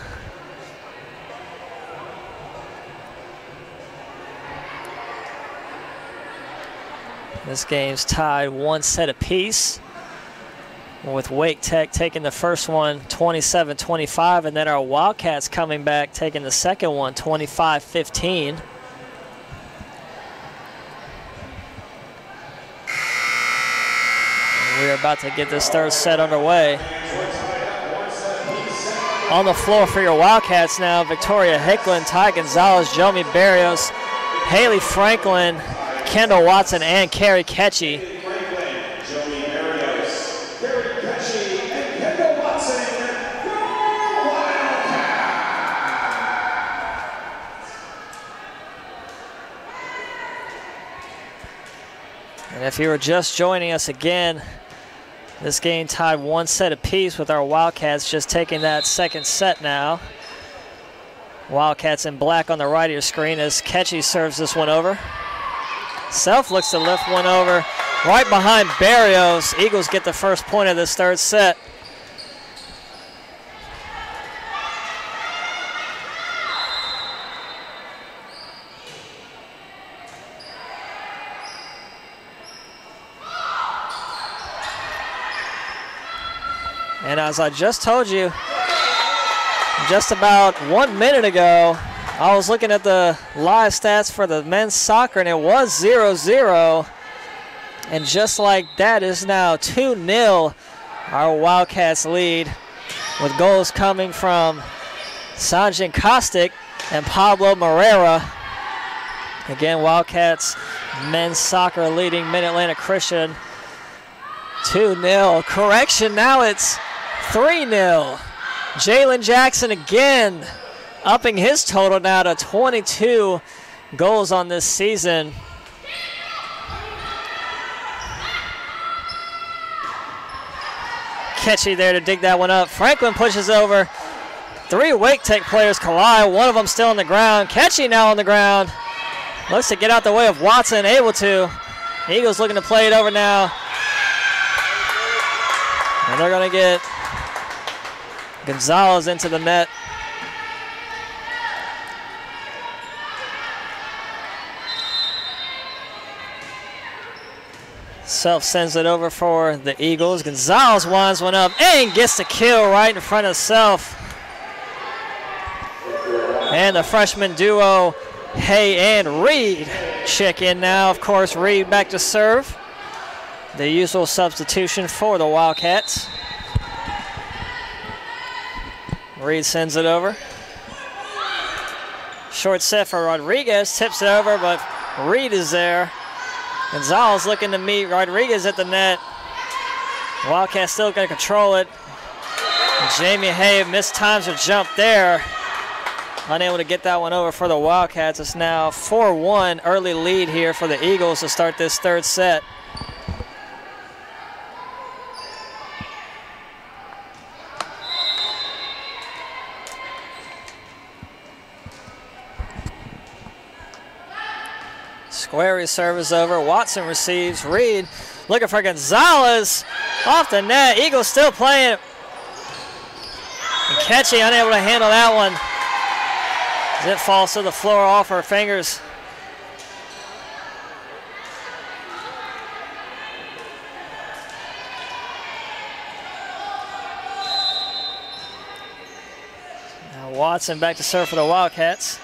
This game's tied 1 set apiece, with Wake Tech taking the first one 27-25, and then our Wildcats coming back taking the second one 25-15. We're about to get this third set underway. On the floor for your Wildcats now, Victoria Hicklin, Ty Gonzalez, Jomi Barrios, Haley Franklin, Kendall Watson, and Carrie Ketchy. And if you were just joining us again, this game tied 1 set apiece, with our Wildcats just taking that second set now. Wildcats in black on the right of your screen as Ketchy serves this one over. Self looks to lift one over right behind Barrios. Eagles get the first point of this third set. And as I just told you, just about 1 minute ago, I was looking at the live stats for the men's soccer, and it was 0-0. And just like that, is now 2-0. Our Wildcats lead, with goals coming from Sanjin Kostic and Pablo Moreira. Again, Wildcats men's soccer leading Mid-Atlantic Christian 2-0. Correction, now it's 3-0. Jalen Jackson again upping his total now to 22 goals on this season. Ketchy there to dig that one up. Franklin pushes over. 3 Wake Tech players collide. One of them still on the ground. Ketchy now on the ground. Looks to get out the way of Watson, able to. Eagles looking to play it over now. And they're going to get Gonzalez into the net. Self sends it over for the Eagles. Gonzalez winds one up and gets the kill right in front of Self. And the freshman duo, Hay and Reed, check in now. Of course, Reed back to serve. The usual substitution for the Wildcats. Reed sends it over. Short set for Rodriguez, tips it over, but Reed is there. Gonzalez looking to meet Rodriguez at the net. Wildcats still going to control it. Jamie Hay mistimes her jump there. Unable to get that one over for the Wildcats. It's now 4-1 early lead here for the Eagles to start this third set. Squarey serve is over. Watson receives. Reed looking for Gonzalez off the net. Eagles still playing it. And Ketchy unable to handle that one. As it falls to the floor off her fingers. Now Watson back to serve for the Wildcats.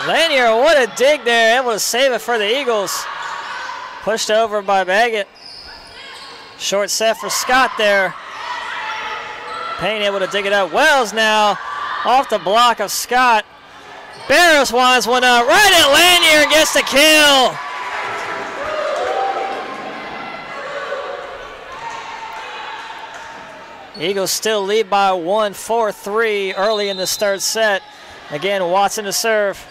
Lanier, what a dig there, able to save it for the Eagles. Pushed over by Baggett. Short set for Scott there. Payne able to dig it up. Wells now off the block of Scott. Barris winds one up right at Lanier and gets the kill. Eagles still lead by 1, 4-3 early in this third set. Again, Watson to serve.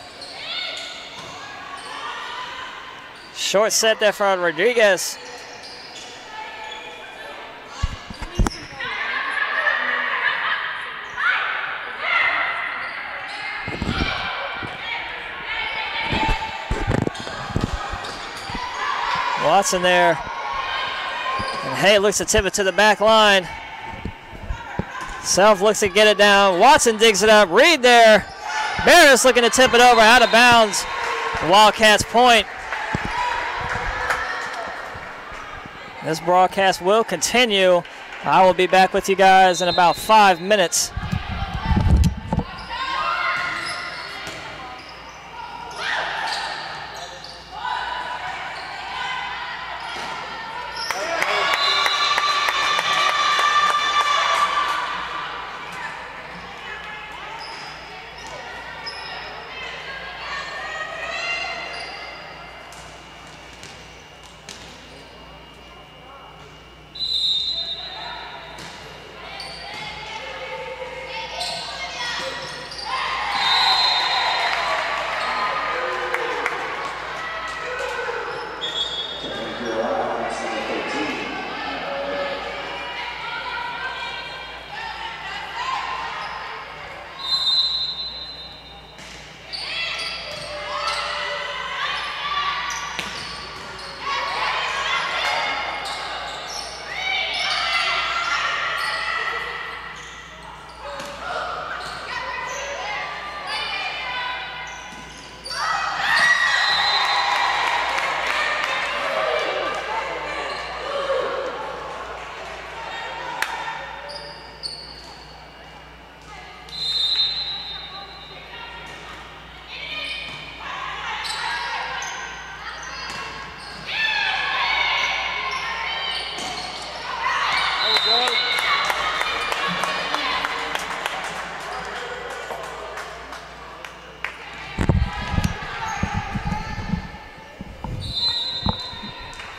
Short set there for Rodriguez. Watson there. And Hay looks to tip it to the back line. Self looks to get it down. Watson digs it up. Reed there. Barris looking to tip it over out of bounds. Wildcats point. This broadcast will continue. I will be back with you guys in about 5 minutes.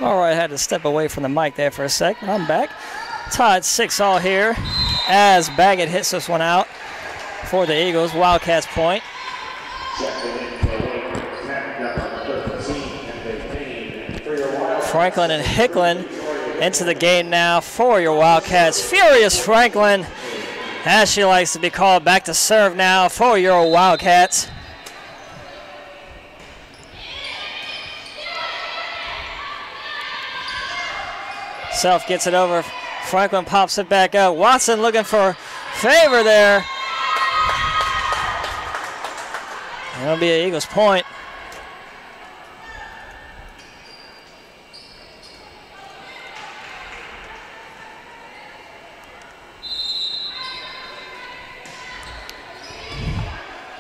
All right, I had to step away from the mic there for a sec, but I'm back. Tied 6-all here as Baggett hits this one out for the Eagles. Wildcats point. Franklin and Hicklin into the game now for your Wildcats. Furious Franklin, as she likes to be called, back to serve now for your Wildcats. Self gets it over. Franklin pops it back up. Watson looking for favor there. It'll be an Eagles point.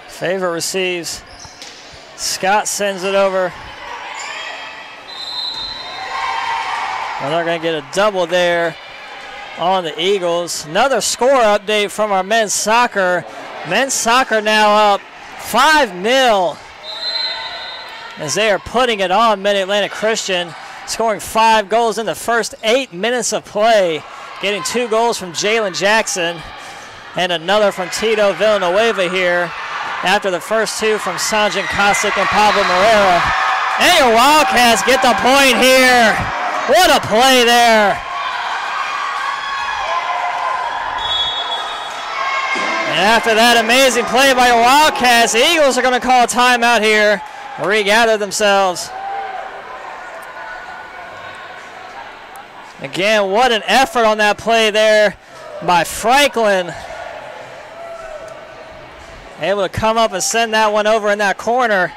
Favor receives. Scott sends it over. And they're going to get a double there on the Eagles. Another score update from our men's soccer. Men's soccer now up 5-0 as they are putting it on Mid-Atlantic Christian, scoring 5 goals in the first 8 minutes of play, getting 2 goals from Jalen Jackson and another from Tito Villanueva here after the first 2 from Sanjin Kosick and Pablo Moreira. And your Wildcats get the point here. What a play there. And after that amazing play by the Wildcats, the Eagles are going to call a timeout here, regather themselves. Again, what an effort on that play there by Franklin. Able to come up and send that one over in that corner.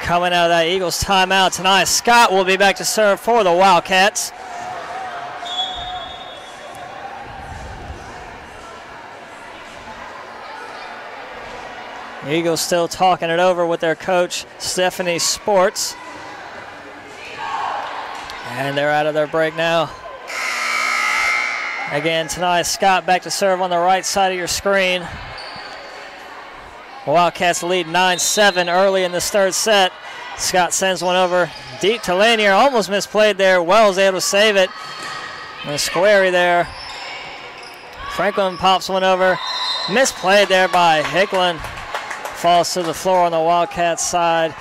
Coming out of that Eagles timeout tonight, Scott will be back to serve for the Wildcats. The Eagles still talking it over with their coach, Stephanie Sports. And they're out of their break now. Again, tonight, Scott back to serve on the right side of your screen. Wildcats lead 9-7 early in this third set. Scott sends one over deep to Lanier. Almost misplayed there. Wells able to save it. And Squarey there. Franklin pops one over. Misplayed there by Hicklin. Falls to the floor on the Wildcats side.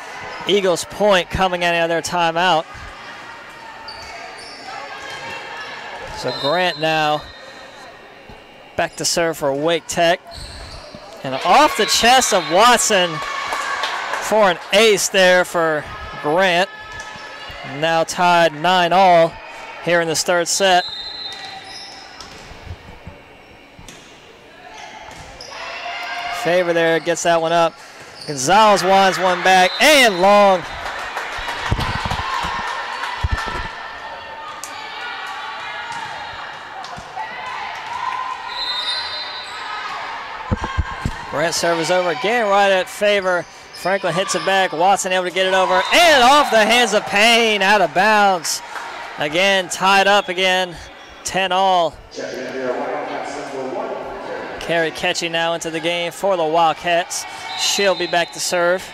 Eagles point coming out of their timeout. So Grant now back to serve for Wake Tech. And off the chest of Watson for an ace there for Grant. Now tied 9-all here in this third set. Favor there gets that one up. Gonzalez winds one back and long. Grant serves over again right at Favor. Franklin hits it back. Watson able to get it over. And off the hands of Payne, out of bounds. Again, tied up again. 10-all. Carrie Ketchy now into the game for the Wildcats. She'll be back to serve.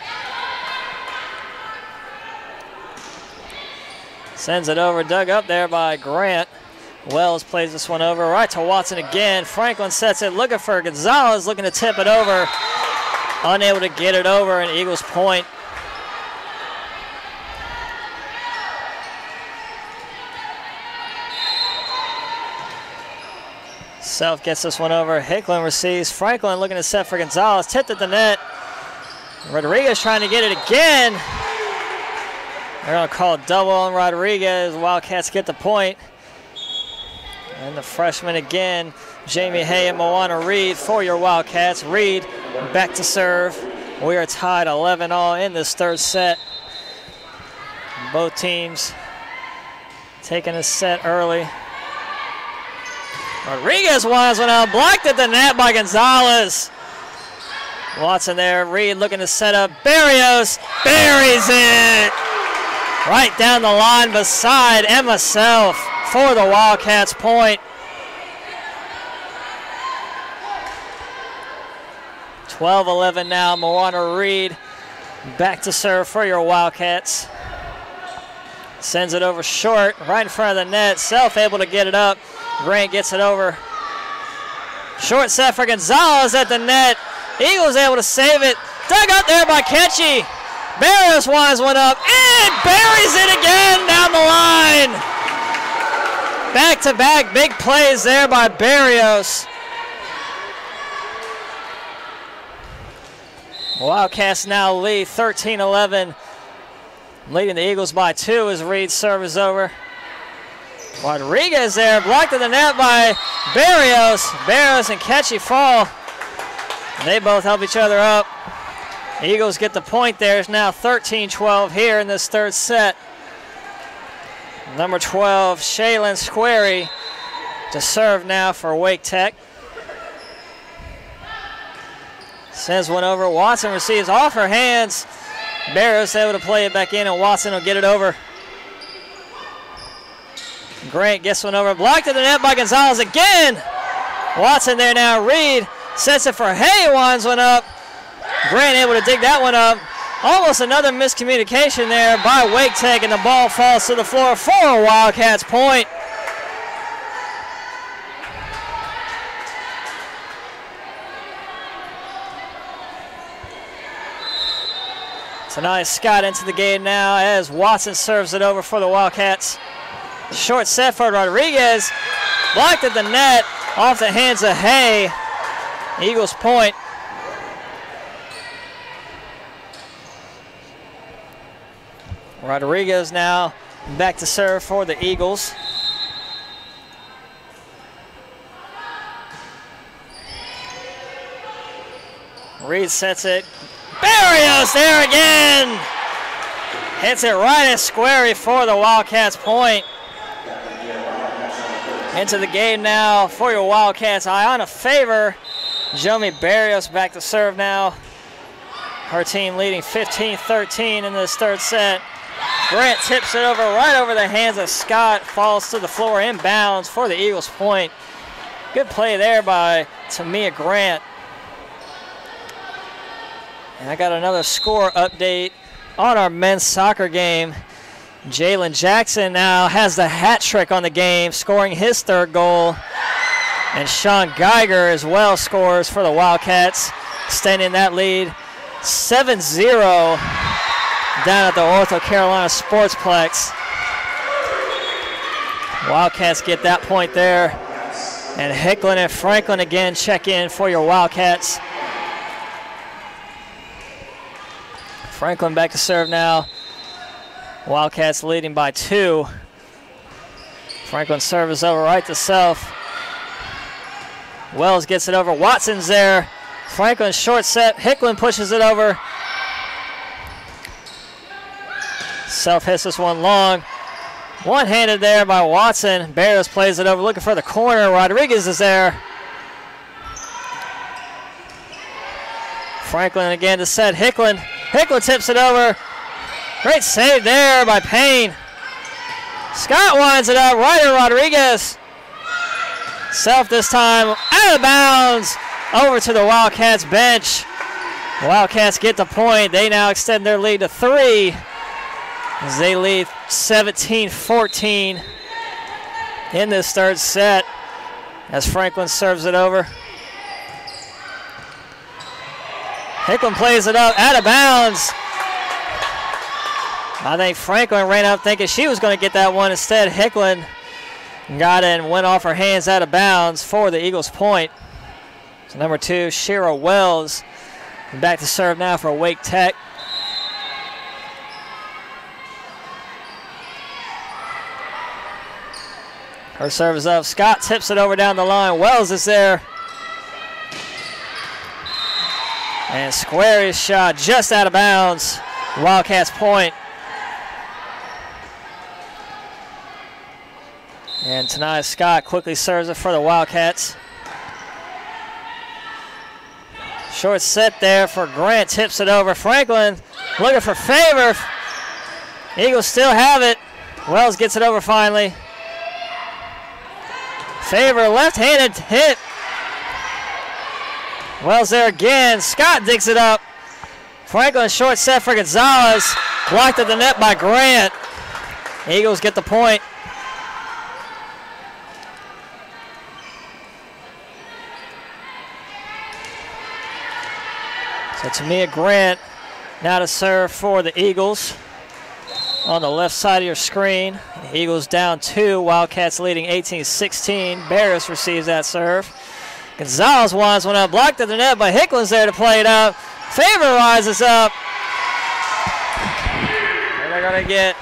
Sends it over, dug up there by Grant. Wells plays this one over right to Watson again. Franklin sets it, looking for Gonzalez, looking to tip it over. Unable to get it over, and Eagles point. Self gets this one over. Hicklin receives. Franklin looking to set for Gonzalez. Tipped at the net. Rodriguez trying to get it again. They're going to call a double on Rodriguez. Wildcats get the point. And the freshman again, Jamie Hay and Moana Reed for your Wildcats. Reed back to serve. We are tied 11-all in this third set. Both teams taking a set early. Rodriguez winds one out, blocked at the net by Gonzalez. Watson there, Reed looking to set up. Barrios buries it right down the line beside Emma Self for the Wildcats point. 12-11 now. Moana Reed back to serve for your Wildcats. Sends it over short, right in front of the net. Self able to get it up. Grant gets it over. Short set for Gonzalez at the net. Eagles able to save it. Dug up there by Ketchy. Barrios winds one up and buries it again down the line. Back-to-back big plays there by Barrios. Wildcats now lead 13-11. Leading the Eagles by 2 as Reed's serve is over. Rodriguez there, blocked in the net by Barrios. Barrios and Ketchy fall. They both help each other up. Eagles get the point there. It's now 13-12 here in this third set. Number 12, Shaylin Squarey to serve now for Wake Tech. Sends one over. Watson receives off her hands. Barrios able to play it back in, and Watson will get it over. Grant gets one over. Blocked at the net by Gonzalez again. Watson there now. Reed sets it for Hay. Winds one up. Grant able to dig that one up. Almost another miscommunication there by Wake Tech, and the ball falls to the floor for a Wildcats point. Tanai Scott into the game now as Watson serves it over for the Wildcats. Short set for Rodriguez. Blocked at the net off the hands of Hay. Eagles point. Rodriguez now back to serve for the Eagles. Reed sets it. Barrios there again. Hits it right at square for the Wildcats point. Into the game now for your Wildcats. Iona Favor. Jomi Barrios back to serve now. Her team leading 15-13 in this third set. Grant tips it over right over the hands of Scott. Falls to the floor inbounds for the Eagles point. Good play there by Tamia Grant. And I got another score update on our men's soccer game. Jalen Jackson now has the hat trick on the game, scoring his third goal. And Sean Geiger as well scores for the Wildcats, extending that lead 7-0 down at the Ortho Carolina Sportsplex. Wildcats get that point there. And Hicklin and Franklin again check in for your Wildcats. Franklin back to serve now. Wildcats leading by 2. Franklin serve is over right to self. Wells gets it over. Watson's there. Franklin short set. Hicklin pushes it over. Self hits this one long. One-handed there by Watson. Barrios plays it over, looking for the corner. Rodriguez is there. Franklin again to set. Hicklin. Hicklin tips it over. Great save there by Payne. Scott winds it up right at Rodriguez. Self this time out of bounds over to the Wildcats bench. Wildcats get the point. They now extend their lead to 3 as they lead 17-14 in this third set as Franklin serves it over. Hicklin plays it up out of bounds. I think Franklin ran up thinking she was going to get that one. Instead, Hicklin got it and went off her hands out of bounds for the Eagles point. So number 2, Shira Wells, back to serve now for Wake Tech. Her serve is up. Scott tips it over down the line. Wells is there. And square his shot just out of bounds. Wildcats point. And Tanaya Scott quickly serves it for the Wildcats. Short set there for Grant. Tips it over. Franklin looking for Favor. Eagles still have it. Wells gets it over finally. Favor left-handed hit. Wells there again. Scott digs it up. Franklin short set for Gonzalez. Blocked at the net by Grant. Eagles get the point. So Tamia Grant now to serve for the Eagles. On the left side of your screen, Eagles down 2, Wildcats leading 18-16. Barrios receives that serve. Gonzalez winds one up, blocked at the net, but Hicklin's there to play it up. Favor rises up. And they're going to get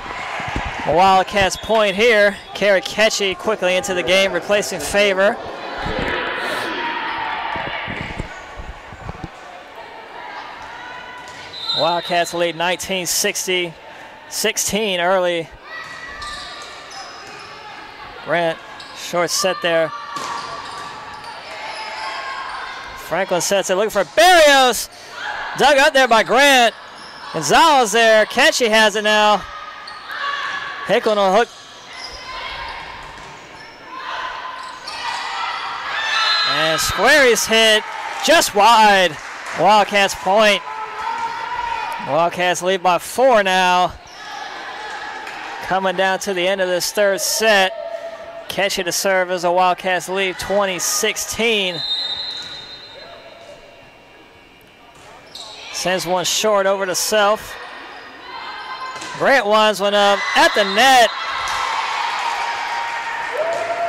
a Wildcats point here. Kara Ketchy quickly into the game, replacing Favor. Wildcats lead 19-16 early. Grant, short set there. Franklin sets it, looking for Barrios. Dug out there by Grant. Gonzalez there. Ketchy has it now. Hickling on a hook. And Squary's hit just wide. Wildcats point. Wildcats lead by 4 now. Coming down to the end of this third set. Ketchy to serve as the Wildcats lead 20-16. Sends one short over to Self. Grant winds one up at the net.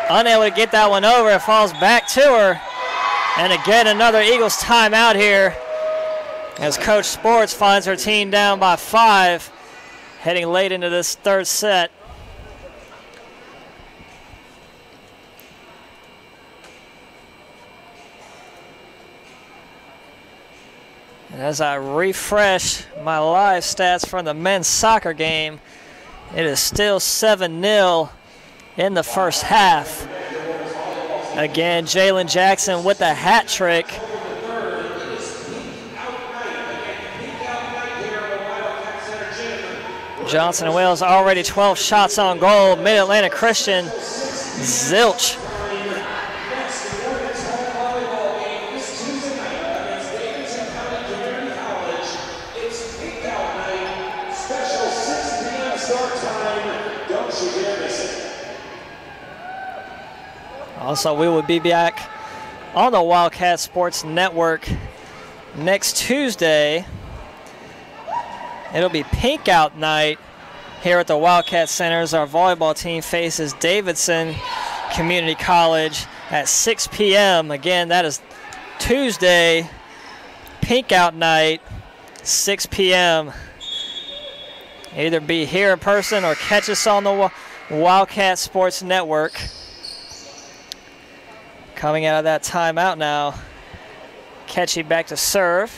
Unable to get that one over. It falls back to her. And again, another Eagles timeout here as Coach Sports finds her team down by 5, heading late into this third set. And as I refresh my live stats from the men's soccer game, it is still 7-0 in the first half. Again, Jalen Jackson with the hat trick. Johnson and Wales already 12 shots on goal. Mid-Atlantic Christian, zilch. Also, we will be back on the Wildcat Sports Network next Tuesday. It'll be pink out night here at the Wildcat Center as our volleyball team faces Davidson Community College at 6 p.m. Again, that is Tuesday, pink out night, 6 p.m. Either be here in person or catch us on the Wildcat Sports Network. Coming out of that timeout now, Ketchy back to serve.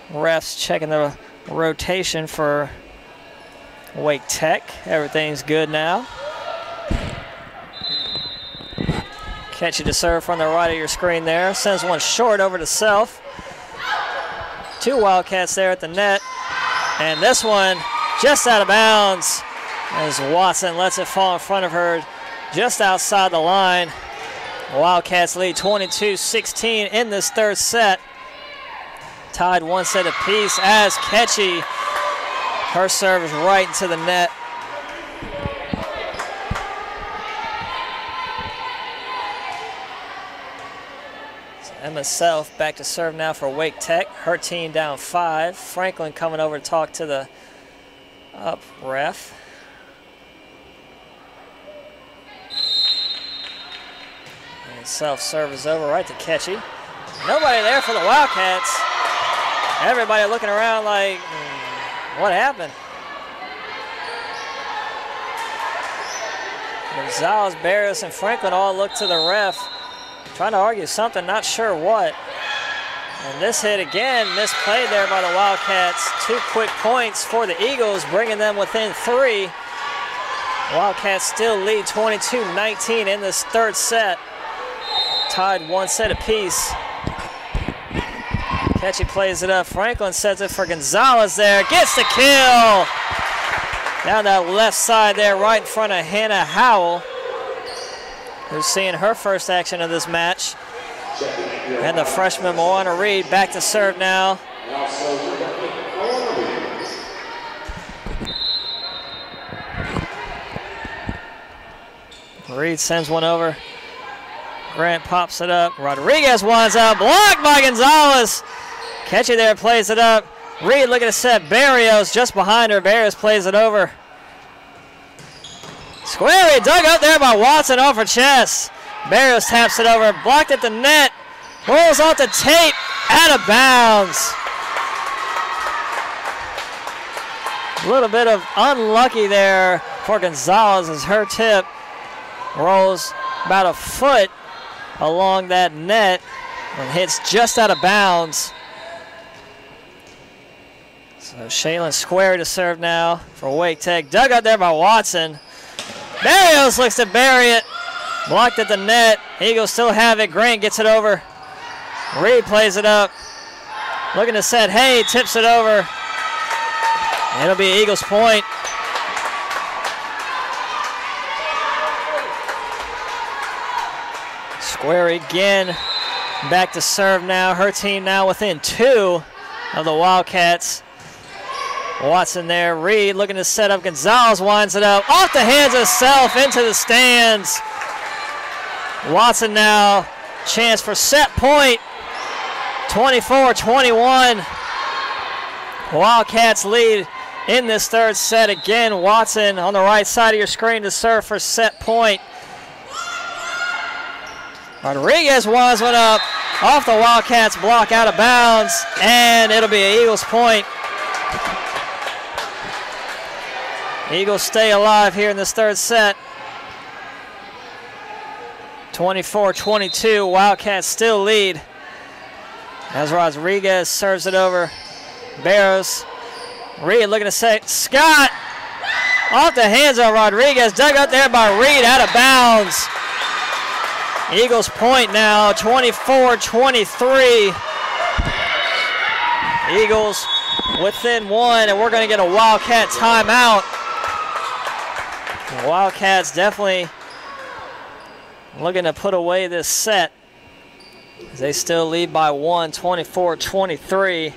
Refs checking the rotation for Wake Tech. Everything's good now. Ketchy to serve from the right of your screen there. Sends one short over to Self. 2 Wildcats there at the net. And this one just out of bounds as Watson lets it fall in front of her just outside the line. Wildcats lead 22-16 in this third set. Tied 1 set apiece as Ketchy, her serve is right into the net. So Emma Self back to serve now for Wake Tech. Her team down 5. Franklin coming over to talk to the up ref. Self-serve is over right to Ketchy. Nobody there for the Wildcats. Everybody looking around like, what happened? Gonzalez, Barrios, and Franklin all look to the ref, trying to argue something, not sure what. And this hit again, misplayed there by the Wildcats. 2 quick points for the Eagles, bringing them within 3. Wildcats still lead 22-19 in this third set. Tied 1 set apiece. Ketchy plays it up. Franklin sets it for Gonzalez there. Gets the kill. Down that left side there, right in front of Hannah Howell, who's seeing her first action of this match. And the freshman Moana Reed back to serve now. Reed sends one over. Grant pops it up. Rodriguez winds up. Blocked by Gonzalez. Ketchy there plays it up. Reed looking to set Barrios just behind her. Barrios plays it over. Squarey dug up there by Watson off her chest. Barrios taps it over. Blocked at the net. Rolls off the tape. Out of bounds. A little bit of unlucky there for Gonzalez as her tip rolls about a foot along that net and hits just out of bounds. So Shaylin Square to serve now for Wake Tech. Dug up there by Watson. Barrios looks to bury it. Blocked at the net. Eagles still have it. Grant gets it over. Reed plays it up. Looking to set Hay, tips it over. It'll be Eagles point. Square again. Back to serve now. Her team now within 2 of the Wildcats. Watson there. Reed looking to set up. Gonzalez winds it up. Off the hands of Self into the stands. Watson now. Chance for set point. 24-21. Wildcats lead in this third set. Again, Watson on the right side of your screen to serve for set point. Rodriguez winds one up off the Wildcats block out of bounds, and it'll be an Eagles point. Eagles stay alive here in this third set. 24-22, Wildcats still lead. As Rodriguez serves it over. Barrows. Reed looking to say, Scott off the hands of Rodriguez, dug up there by Reed, out of bounds. Eagles point now, 24-23. Eagles within 1, and we're going to get a Wildcat timeout. The Wildcats definitely looking to put away this set as they still lead by 1, 24-23.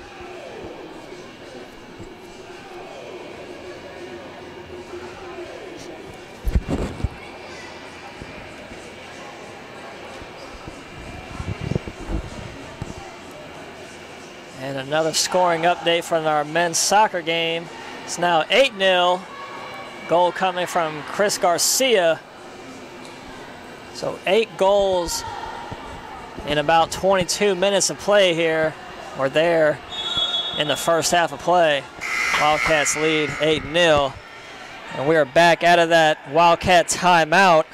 And another scoring update from our men's soccer game. It's now 8-0. Goal coming from Chris Garcia. So 8 goals in about 22 minutes of play here, or there, in the first half of play. Wildcats lead 8-0. And we are back out of that Wildcat timeout.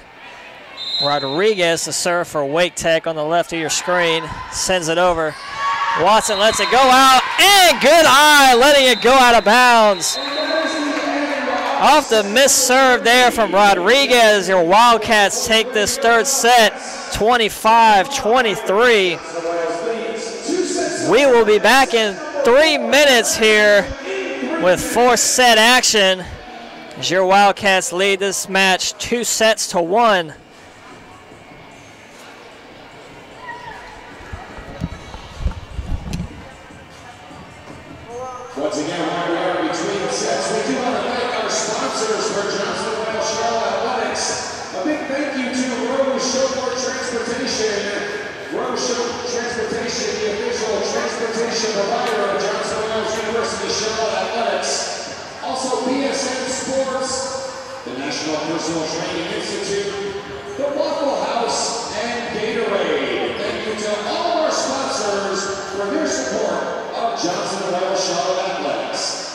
Rodriguez to serve for Wake Tech on the left of your screen. Sends it over. Watson lets it go out, and good eye, letting it go out of bounds. Off the missed serve there from Rodriguez, your Wildcats take this third set, 25-23. We will be back in 3 minutes here with 4th set action as your Wildcats lead this match 2-1. Once again, while we are between sets, we do want to thank our sponsors for Johnson & Wales Charlotte Athletics. A big thank you to Rose Showboard Transportation. Rose Showboard Transportation, the official transportation provider of Johnson & Wales University Charlotte Athletics. Also BSN Sports, the National Personal Training Institute, the Waffle House, and Gatorade. Thank you to all of our sponsors for their support of Johnson & Wales Charlotte Athletics.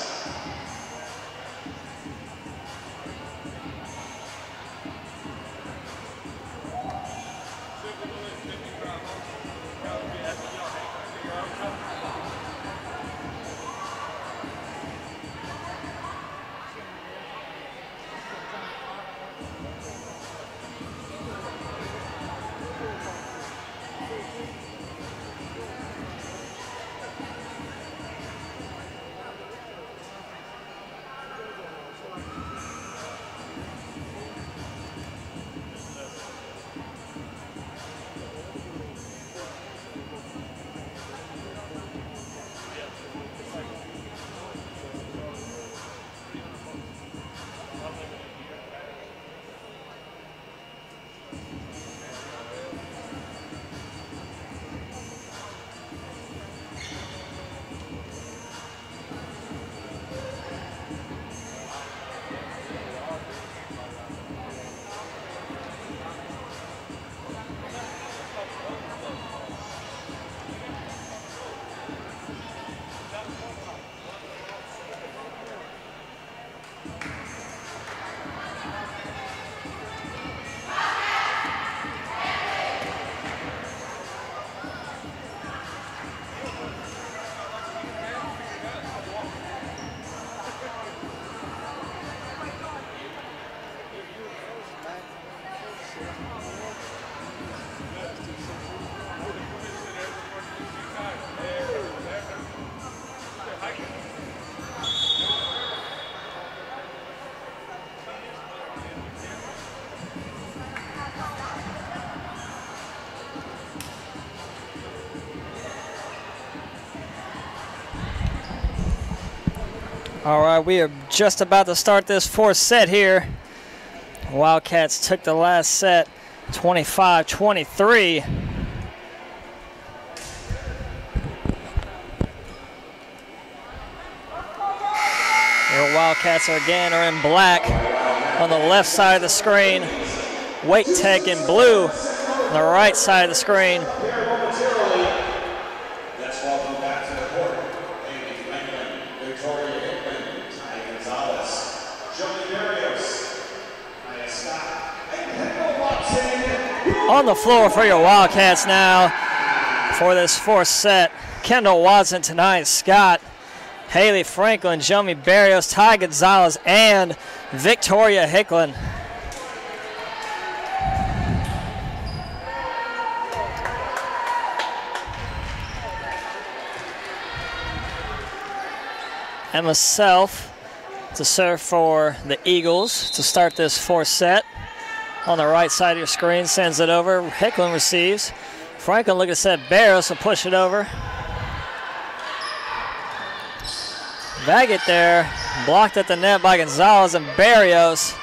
All right, we are just about to start this fourth set here. Wildcats took the last set 25-23. Your Wildcats are in black on the left side of the screen. Wake Tech in blue on the right side of the screen. Let's welcome back to the court, Amy Franklin, Victoria Hickman, Ty Gonzalez, Joey Barrios, Maya Scott, and Kendall Watson. On the floor for your Wildcats now for this fourth set. Kendall Watson, tonight, Scott, Haley Franklin, Jomi Barrios, Ty Gonzalez, and Victoria Hicklin. Emma Self to serve for the Eagles to start this fourth set. On the right side of your screen, sends it over. Hicklin receives. Franklin looking to set Barrios will push it over. Baggett there, blocked at the net by Gonzalez and Barrios.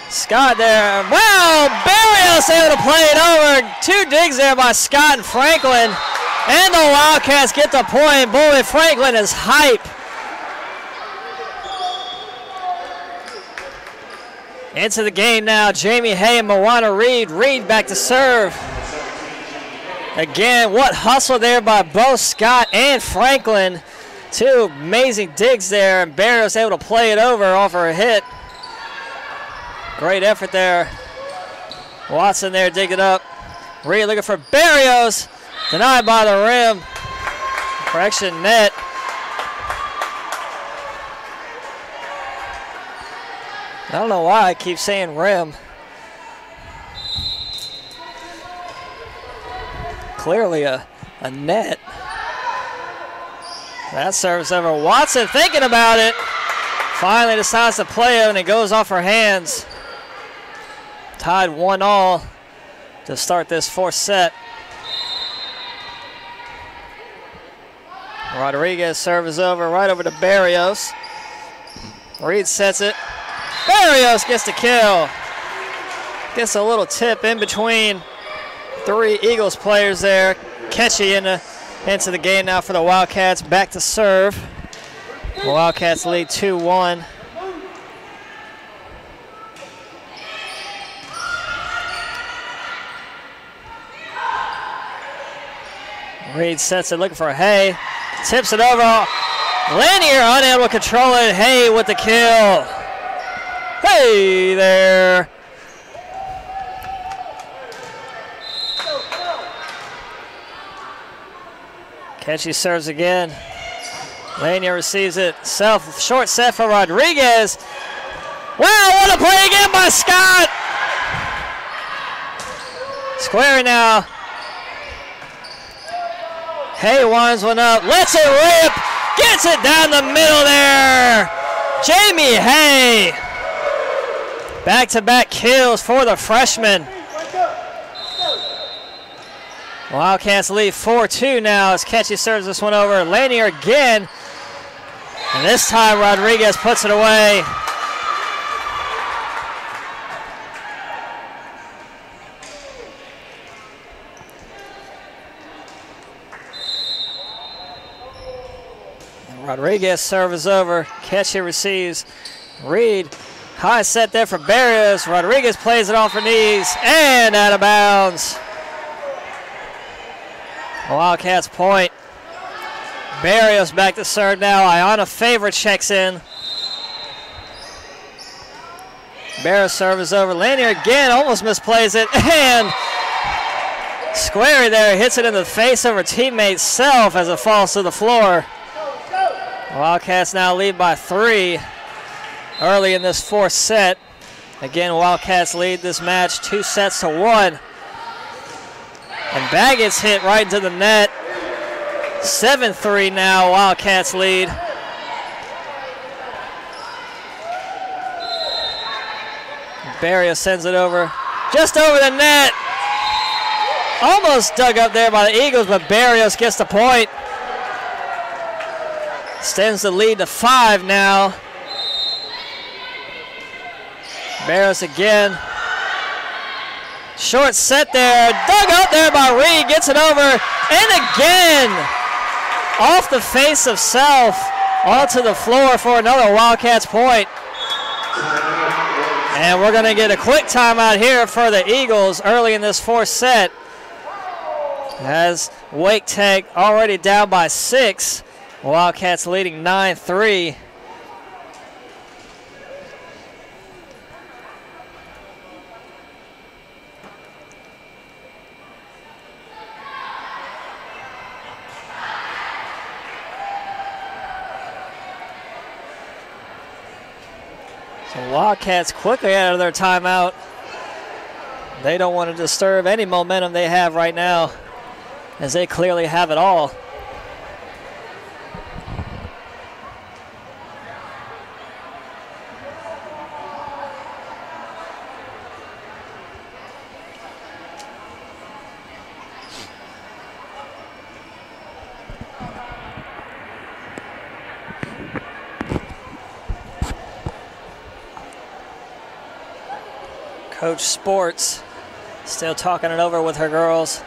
Scott there, wow, Barrios able to play it over. Two digs there by Scott and Franklin. And the Wildcats get the point. Boy, Franklin is hype. Into the game now, Jamie Hay and Moana Reed. Reed back to serve. Again, what hustle there by both Scott and Franklin. Two amazing digs there, and Barrios able to play it over off her hit. Great effort there. Watson there digging it up. Reed looking for Barrios. Denied by the rim. Correction net. I don't know why I keep saying rim. Clearly a net. That serves over. Watson thinking about it. Finally decides to play it, and it goes off her hands. Tied 1-1 to start this fourth set. Rodriguez serve is over, right over to Barrios. Reed sets it. Barrios gets the kill. Gets a little tip in between three Eagles players there. Ketchy into the game now for the Wildcats. Back to serve. The Wildcats lead 2-1. Reed sets it, looking for Hay. Tips it over. Lanier unable to control it. Hay with the kill. Hey there. Ketchy serves again. Lanier receives it. Self, short set for Rodriguez. Wow, what a play again by Scott. Square now. Hay winds one up, lets it rip, gets it down the middle there. Jamie Hay. Back-to-back kills for the freshman. Wildcats lead 4-2 now as Ketchy serves this one over. Lanier again. And this time Rodriguez puts it away. And Rodriguez serve is over. Ketchy receives. Reed. High set there for Barrios. Rodriguez plays it off her knees and out of bounds. Wildcats point. Barrios back to serve now. Ayana Favor checks in. Barrios serve is over. Lanier again almost misplays it. And Squarey there hits it in the face of her teammate Self as it falls to the floor. Wildcats now lead by 3 early in this fourth set. Again, Wildcats lead this match 2-1. And Baggett's hit right into the net. 7-3 now, Wildcats lead. Barrios sends it over, just over the net. Almost dug up there by the Eagles, but Barrios gets the point. Extends the lead to 5 now. Barrows again. Short set there. Dug out there by Reed. Gets it over. And again, off the face of self, onto the floor for another Wildcats point. And we're going to get a quick timeout here for the Eagles early in this 4th set. As Wake Tech already down by 6. Wildcats leading 9-3. So Wildcats quickly out of their timeout. They don't want to disturb any momentum they have right now, as they clearly have it all. Coach Sports still talking it over with her girls.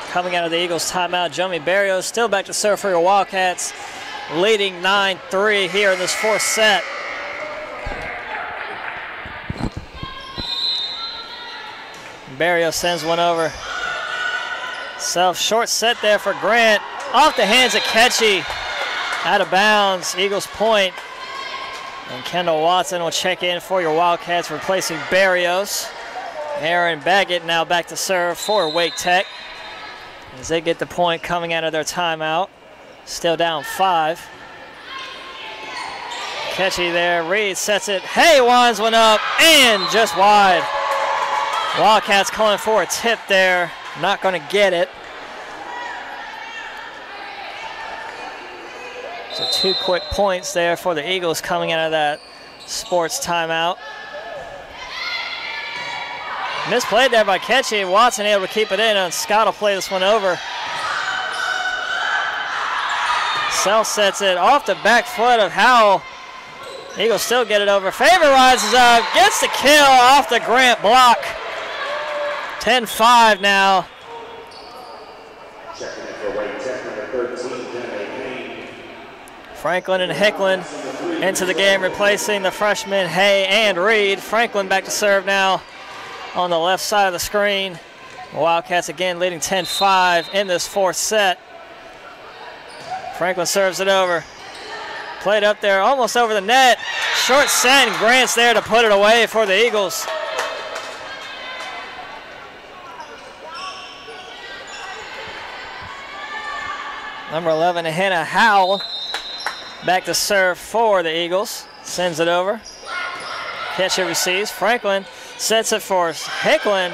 Coming out of the Eagles timeout, Jomi Barrios still back to serve for your Wildcats, leading 9-3 here in this 4th set. Barrios sends one over. Short set there for Grant. Off the hands of Ketchy. Out of bounds. Eagles point. And Kendall Watson will check in for your Wildcats, replacing Barrios. Aaron Baggett now back to serve for Wake Tech, as they get the point coming out of their timeout. Still down 5. Ketchy there. Reed sets it. Hay winds one up and just wide. Wildcats calling for a tip there. Not going to get it. So 2 quick points there for the Eagles coming out of that Sports timeout. Misplayed there by Ketchy. Watson able to keep it in, and Scott will play this one over. Self sets it off the back foot of Howell. Eagles still get it over. Favor rises up, gets the kill off the Grant block. 10-5 now. Checking in for Wake Tech, number 13, Payne. Franklin and Hicklin into the game, replacing the freshmen Hay and Reed. Franklin back to serve now on the left side of the screen. Wildcats again leading 10-5 in this 4th set. Franklin serves it over. Played up there, almost over the net. Short set, and Grant's there to put it away for the Eagles. Number 11, Hannah Howell, back to serve for the Eagles. Sends it over. Ketchy receives. Franklin sets it for Hicklin.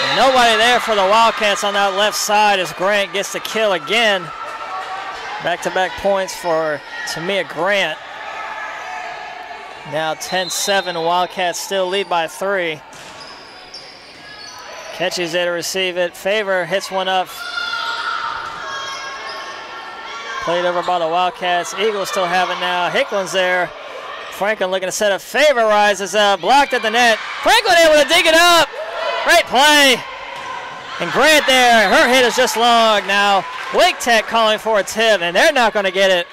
And nobody there for the Wildcats on that left side as Grant gets the kill again. Back-to-back points for Tamia Grant. Now 10-7, Wildcats still lead by 3. Ketchy's there to receive it. Favor hits one up. Played over by the Wildcats. Eagles still have it now. Hicklin's there. Franklin looking to set up. Favor rises up. Blocked at the net. Franklin able to dig it up. Great play. And Grant there. Her hit is just long. Now Wake Tech calling for a tip, and they're not going to get it.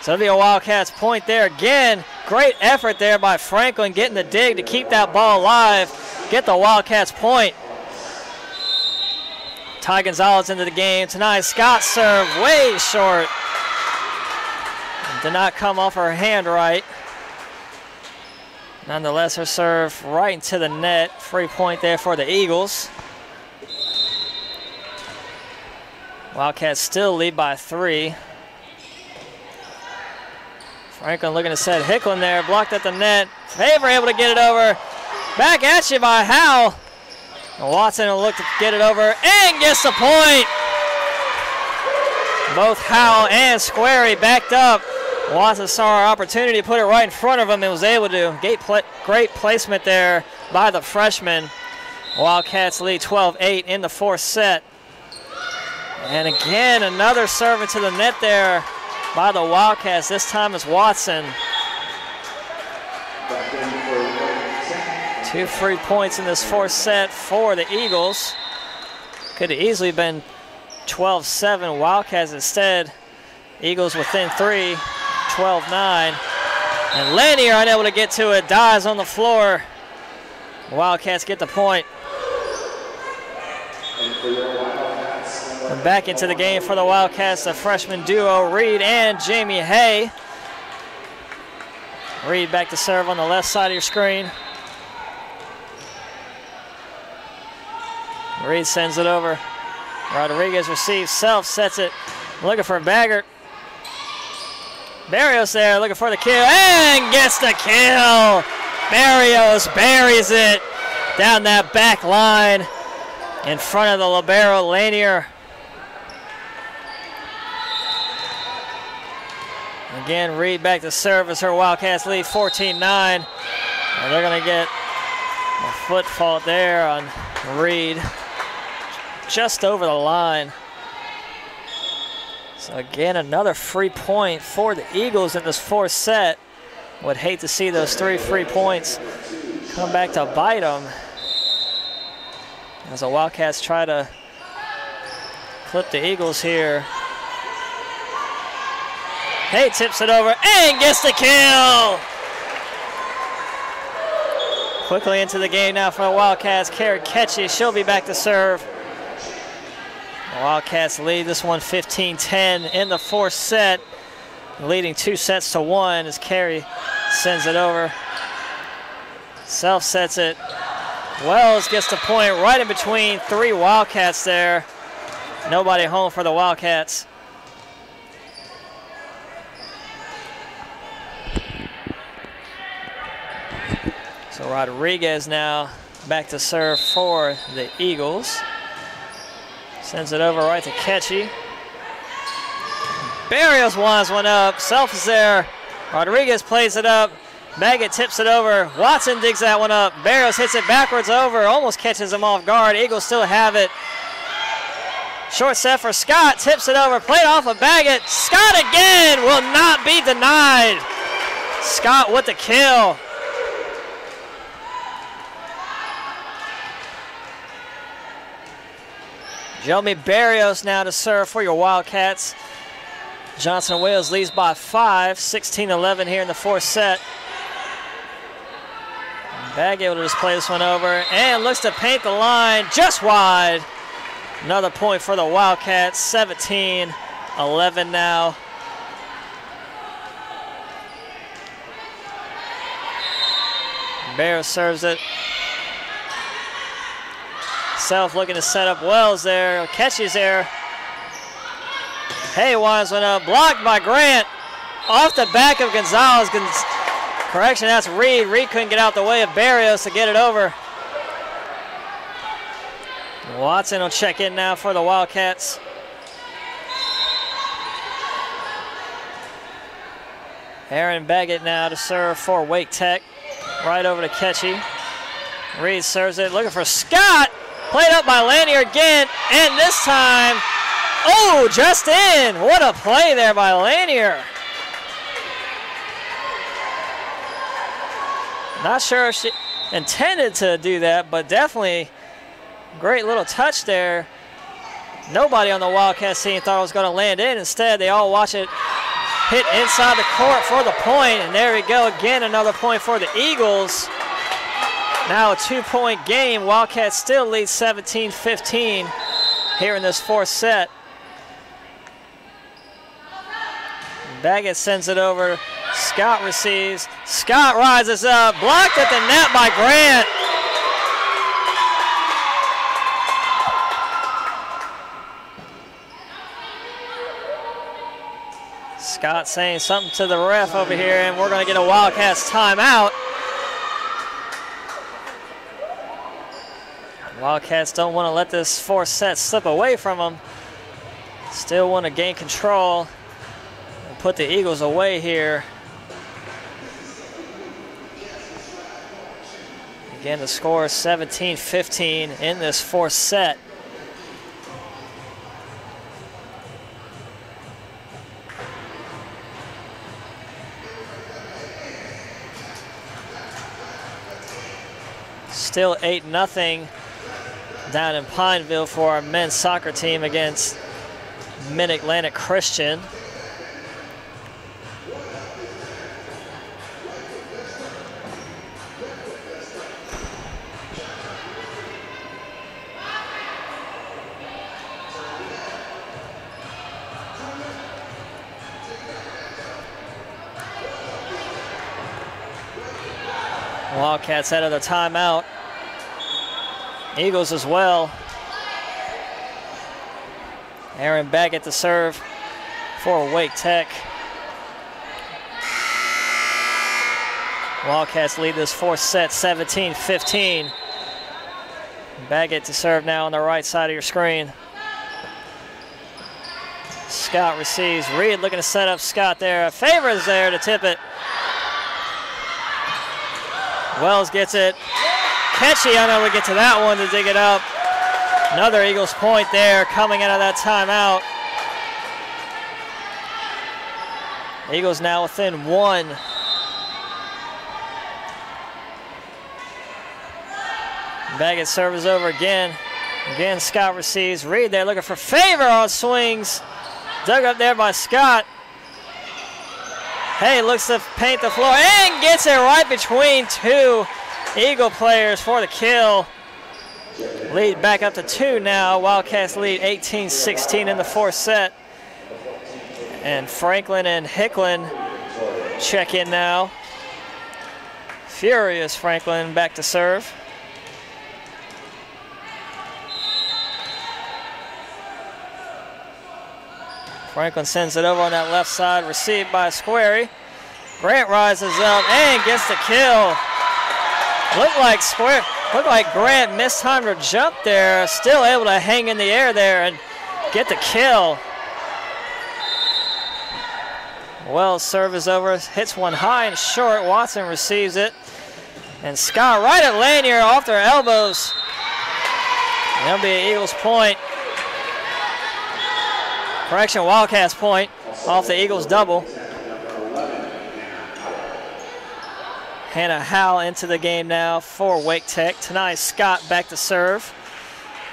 So it'll be a Wildcats point there again. Great effort there by Franklin getting the dig to keep that ball alive. Get the Wildcats point. Ty Gonzalez into the game tonight. Scott serve way short. Did not come off her hand right. Nonetheless, her serve right into the net. Free point there for the Eagles. Wildcats still lead by 3. Franklin looking to set Hicklin there. Blocked at the net. Favor able to get it over. Back at you by Howell. Watson will look to get it over and gets the point. Both Howell and Squarey backed up Watson saw our opportunity, put it right in front of him, and was able to. Great placement there by the freshman. Wildcats lead 12-8 in the fourth set. And again, another serve into the net there by the Wildcats. This time it's Watson. 2 free points in this fourth set for the Eagles. Could have easily been 12-7. Wildcats instead. Eagles within 3, 12-9. And Lanier unable to get to it, dives on the floor. Wildcats get the point. And back into the game for the Wildcats, the freshman duo, Reed and Jamie Hay. Reed back to serve on the left side of your screen. Reed sends it over. Rodriguez receives, Self sets it, looking for Baggert. Barrios there, looking for the kill, and gets the kill. Barrios buries it down that back line in front of the libero, Lanier. Again, Reed back to serve as her Wildcats lead 14-9. And they're going to get a foot fault there on Reed. Just over the line. So again, another free point for the Eagles in this fourth set. Would hate to see those 3 free points come back to bite them, as the Wildcats try to clip the Eagles here. Hay tips it over and gets the kill. Quickly into the game now for the Wildcats. Kara Ketchy, she'll be back to serve. The Wildcats lead this one 15-10 in the fourth set, leading 2-1 as Carey sends it over. Self sets it. Wells gets the point right in between 3 Wildcats there. Nobody home for the Wildcats. So Rodriguez now back to serve for the Eagles. Sends it over right to Ketchy. Barrios winds one up. Self is there. Rodriguez plays it up. Baggett tips it over. Watson digs that one up. Barrios hits it backwards over. Almost catches him off guard. Eagles still have it. Short set for Scott. Tips it over. Played off of Baggett. Scott again will not be denied. Scott with the kill. Jomi Barrios now to serve for your Wildcats. Johnson & Wales leads by 5, 16-11 here in the fourth set. Bag able to just play this one over and looks to paint the line just wide. Another point for the Wildcats, 17-11 now. Barrios serves it. Self looking to set up Wells there. Ketchy's there. Hay winds one up. Blocked by Grant. Off the back of Gonzalez. Correction, that's Reed. Reed couldn't get out the way of Barrios to get it over. Watson will check in now for the Wildcats. Aaron Baggett now to serve for Wake Tech. Right over to Ketchy. Reed serves it. Looking for Scott. Played up by Lanier again, and this time, oh, just in. What a play there by Lanier. Not sure if she intended to do that, but definitely great little touch there. Nobody on the Wildcats team thought it was going to land in. Instead, they all watch it hit inside the court for the point, and there we go again, another point for the Eagles. Now a 2-point game. Wildcats still lead 17-15 here in this fourth set. Baggett sends it over. Scott receives. Scott rises up. Blocked at the net by Grant. Scott saying something to the ref over here, and we're going to get a Wildcats timeout. Wildcats don't want to let this fourth set slip away from them. Still want to gain control and put the Eagles away here. Again, the score is 17-15 in this fourth set. Still 8-0 down in Pineville for our men's soccer team against Mid-Atlantic Christian. Wildcats out of the timeout. Eagles as well. Aaron Baggett to serve for Wake Tech. Wildcats lead this fourth set 17-15. Baggett to serve now on the right side of your screen. Scott receives. Reed looking to set up Scott there. Favor is there to tip it. Wells gets it. Ketchy unable to get to that one to dig it up. Another Eagles point there coming out of that timeout. Eagles now within one. Baggett serves over again. Again, Scott receives. Reed there looking for favor on swings. Dug up there by Scott. Hey, looks to paint the floor and gets it right between two Eagle players for the kill. Lead back up to 2 now. Wildcats lead 18-16 in the fourth set. And Franklin and Hicklin check in now. Furious Franklin back to serve. Franklin sends it over on that left side, received by Squarey. Grant rises up and gets the kill. Looked like Grant missed time to jump there, still able to hang in the air there and get the kill. Wells' serve is over, hits one high and short. Watson receives it. And Scott right at Lanier off their elbows. That'll be an Eagles point. Correction, Wildcats point off the Eagles double. Hannah Howell into the game now for Wake Tech. Tonight, Scott back to serve.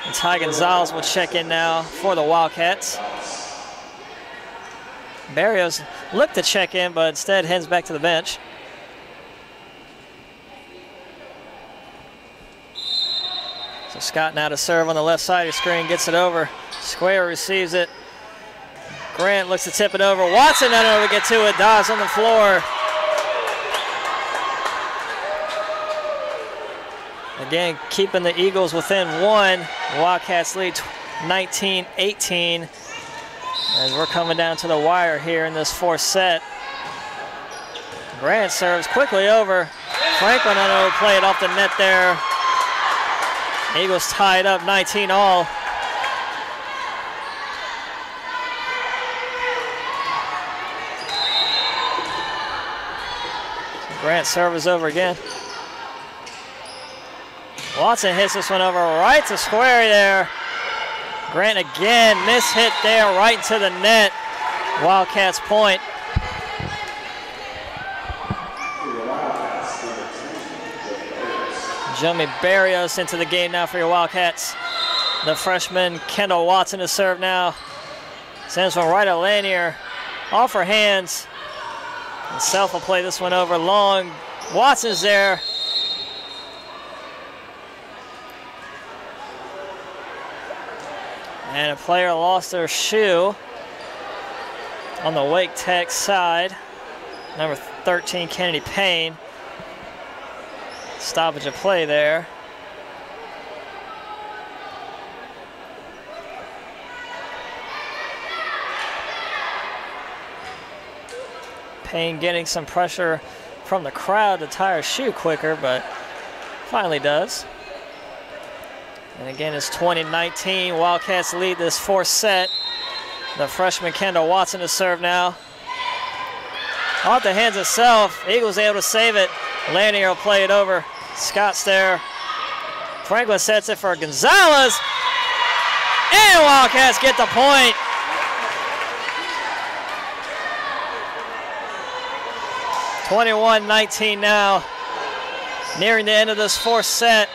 And Ty Gonzalez will check in now for the Wildcats. Barrios looked to check in, but instead heads back to the bench. So Scott now to serve on the left side of your screen, gets it over. Square receives it. Grant looks to tip it over. Watson not able to get to it. Dives on the floor. Again, keeping the Eagles within one. Wildcats lead 19-18 as we're coming down to the wire here in this fourth set. Grant serves quickly over. Franklin unable to play it off the net there. Eagles tied up 19-all. Grant serve is over again. Watson hits this one over right to Square there. Grant again, mishit there right into the net. Wildcats point. Jimmy Barrios into the game now for your Wildcats. The freshman Kendall Watson to serve now. Sends one right at Lanier. Off her hands. And Self will play this one over long. Watson's there. And a player lost their shoe on the Wake Tech side. Number 13, Kennedy Payne. Stoppage of play there. Payne getting some pressure from the crowd to tie her shoe quicker, but finally does. And again, it's 20-19. Wildcats lead this fourth set. The freshman Kendall Watson to serve now. Off the hands itself. Eagles able to save it. Lanier will play it over. Scott's there. Franklin sets it for Gonzalez. And Wildcats get the point. (21-19) now. Nearing the end of this fourth set.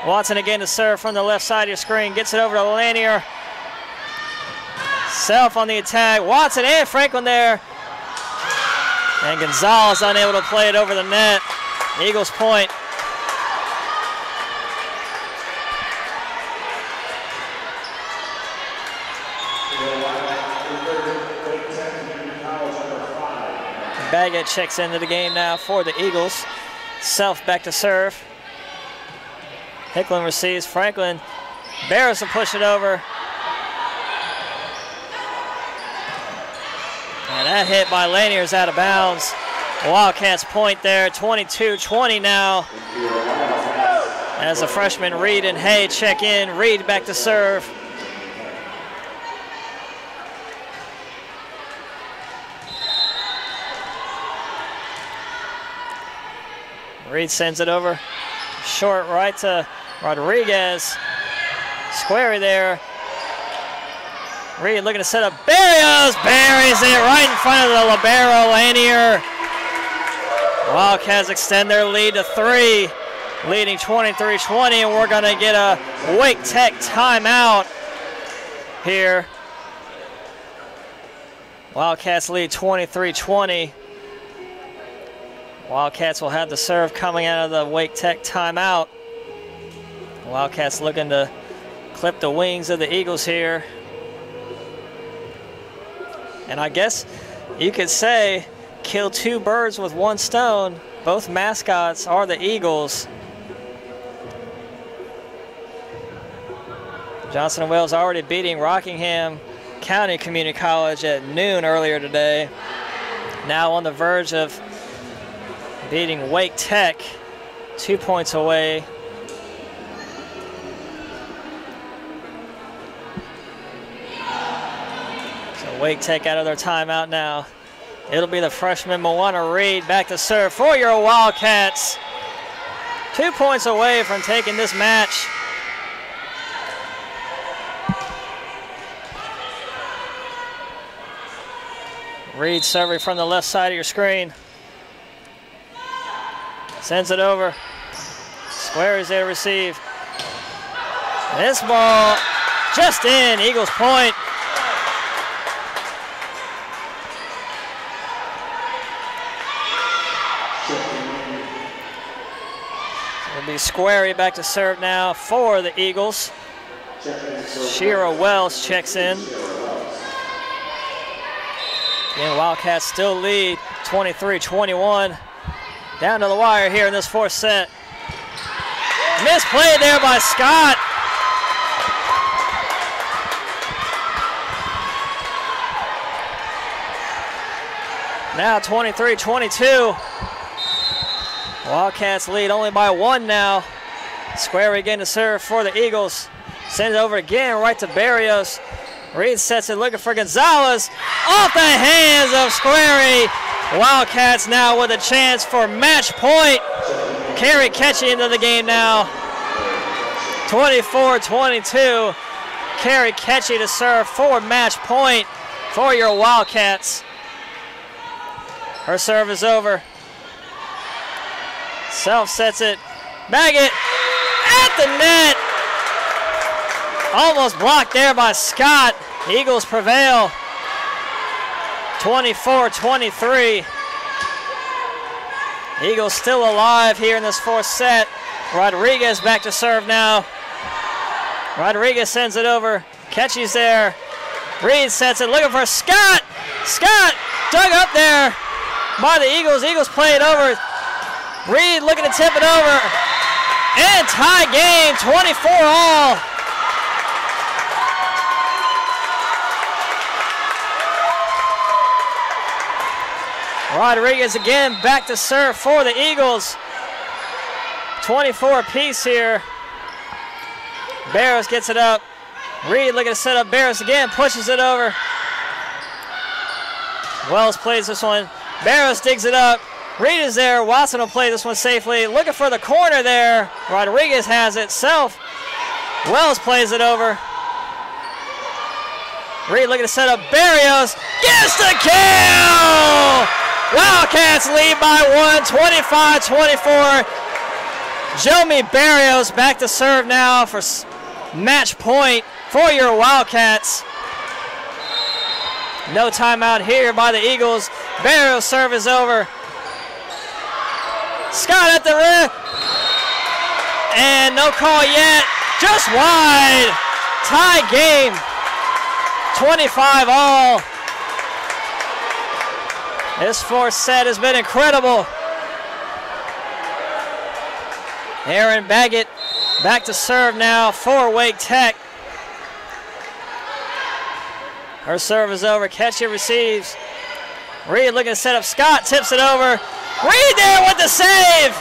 Watson again to serve from the left side of your screen. Gets it over to Lanier. Self on the attack. Watson and Franklin there. And Gonzalez unable to play it over the net. Eagles point. Baggett checks into the game now for the Eagles. Self back to serve. Hicklin receives. Franklin. Barris will push it over. And that hit by Lanier is out of bounds. Wildcats point there. 22-20 now. As the freshmen Reed and Hay check in. Reed back to serve. Reed sends it over. Short right to Rodriguez. Squarey there. Reed looking to set up Barrios. Buries it right in front of the libero, Lanier. Wildcats extend their lead to 3, leading 23-20, and we're going to get a Wake Tech timeout here. Wildcats lead 23-20. Wildcats will have the serve coming out of the Wake Tech timeout. Wildcats looking to clip the wings of the Eagles here. And I guess you could say kill 2 birds with 1 stone. Both mascots are the Eagles. Johnson & Wales already beating Rockingham County Community College at noon earlier today. Now on the verge of beating Wake Tech 2 points away. So Wake Tech out of their timeout now. It'll be the freshman Moana Reed back to serve for your Wildcats. 2 points away from taking this match. Reed serving from the left side of your screen. Sends it over. Square is there to receive. This ball just in. Eagles point. It'll be Squarey back to serve now for the Eagles. Shira Wells checks in. Again, Wildcats still lead 23-21. Down to the wire here in this fourth set. Misplayed there by Scott. Now 23-22. Wildcats lead only by 1 now. Square again to serve for the Eagles. Sends it over again right to Barrios. Reed sets it looking for Gonzalez. Off the hands of Squarey. Wildcats now with a chance for match point. Kerry Ketchy into the game now. 24-22. Kerry Ketchy to serve for match point for your Wildcats. Her serve is over. Self sets it. Baggett at the net. Almost blocked there by Scott. Eagles prevail. 24-23. Eagles still alive here in this fourth set. Rodriguez back to serve now. Rodriguez sends it over. Ketchy's there. Reed sets it, looking for Scott. Scott dug up there by the Eagles. Eagles play it over. Reed looking to tip it over. And tie game, 24-all. Rodriguez again back to serve for the Eagles. 24 apiece here. Barros gets it up. Reed looking to set up Barros again, pushes it over. Wells plays this one Barrows digs it up. Reed is there. Watson will play this one safely. Looking for the corner there. Rodriguez has it. Self. Wells plays it over. Reed looking to set up. Barrios gets the kill! Wildcats lead by 1, 25-24. Jomi Barrios back to serve now for match point for your Wildcats. No timeout here by the Eagles. Barrios' serve is over. Scott at the rim. And no call yet. Just wide. Tie game. 25 all. This fourth set has been incredible. Aaron Baggett back to serve now for Wake Tech. Her serve is over. Ketchie receives. Reed looking to set up. Scott tips it over. Reed there with the save.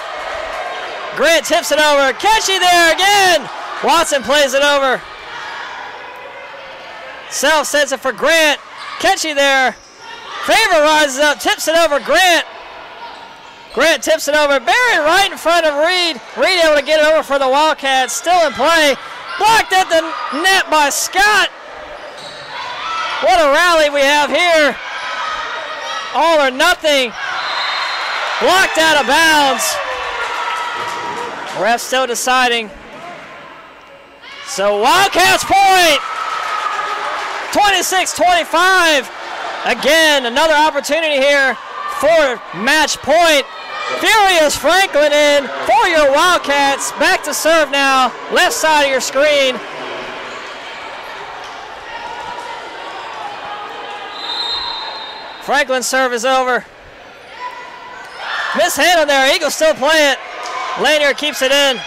Grant tips it over. Ketchie there again. Watson plays it over. Self sets it for Grant. Ketchie there. Favor rises up, tips it over Grant. Grant tips it over. Barry right in front of Reed. Reed able to get it over for the Wildcats. Still in play. Blocked at the net by Scott. What a rally we have here. All or nothing. Blocked out of bounds. Ref still deciding. So Wildcats point. 26-25. Again, another opportunity here for match point. Furious Franklin in for your Wildcats. Back to serve now. Left side of your screen. Franklin's serve is over. Mishandled there. Eagles still play it. Lanier keeps it in.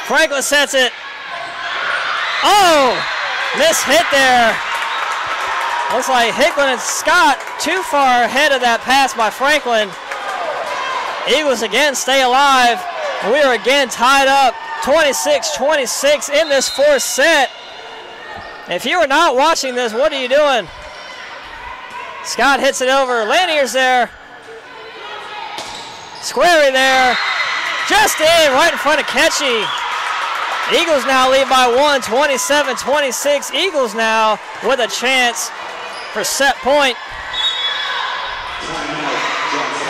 Franklin sets it. Oh! Mishit there. Looks like Hicklin and Scott too far ahead of that pass by Franklin. Eagles again stay alive. We are again tied up 26-26 in this fourth set. If you are not watching this, what are you doing? Scott hits it over. Lanier's there. Squarey there. Just in, right in front of Ketchie. Eagles now lead by 1, 27-26. Eagles now with a chance for set point.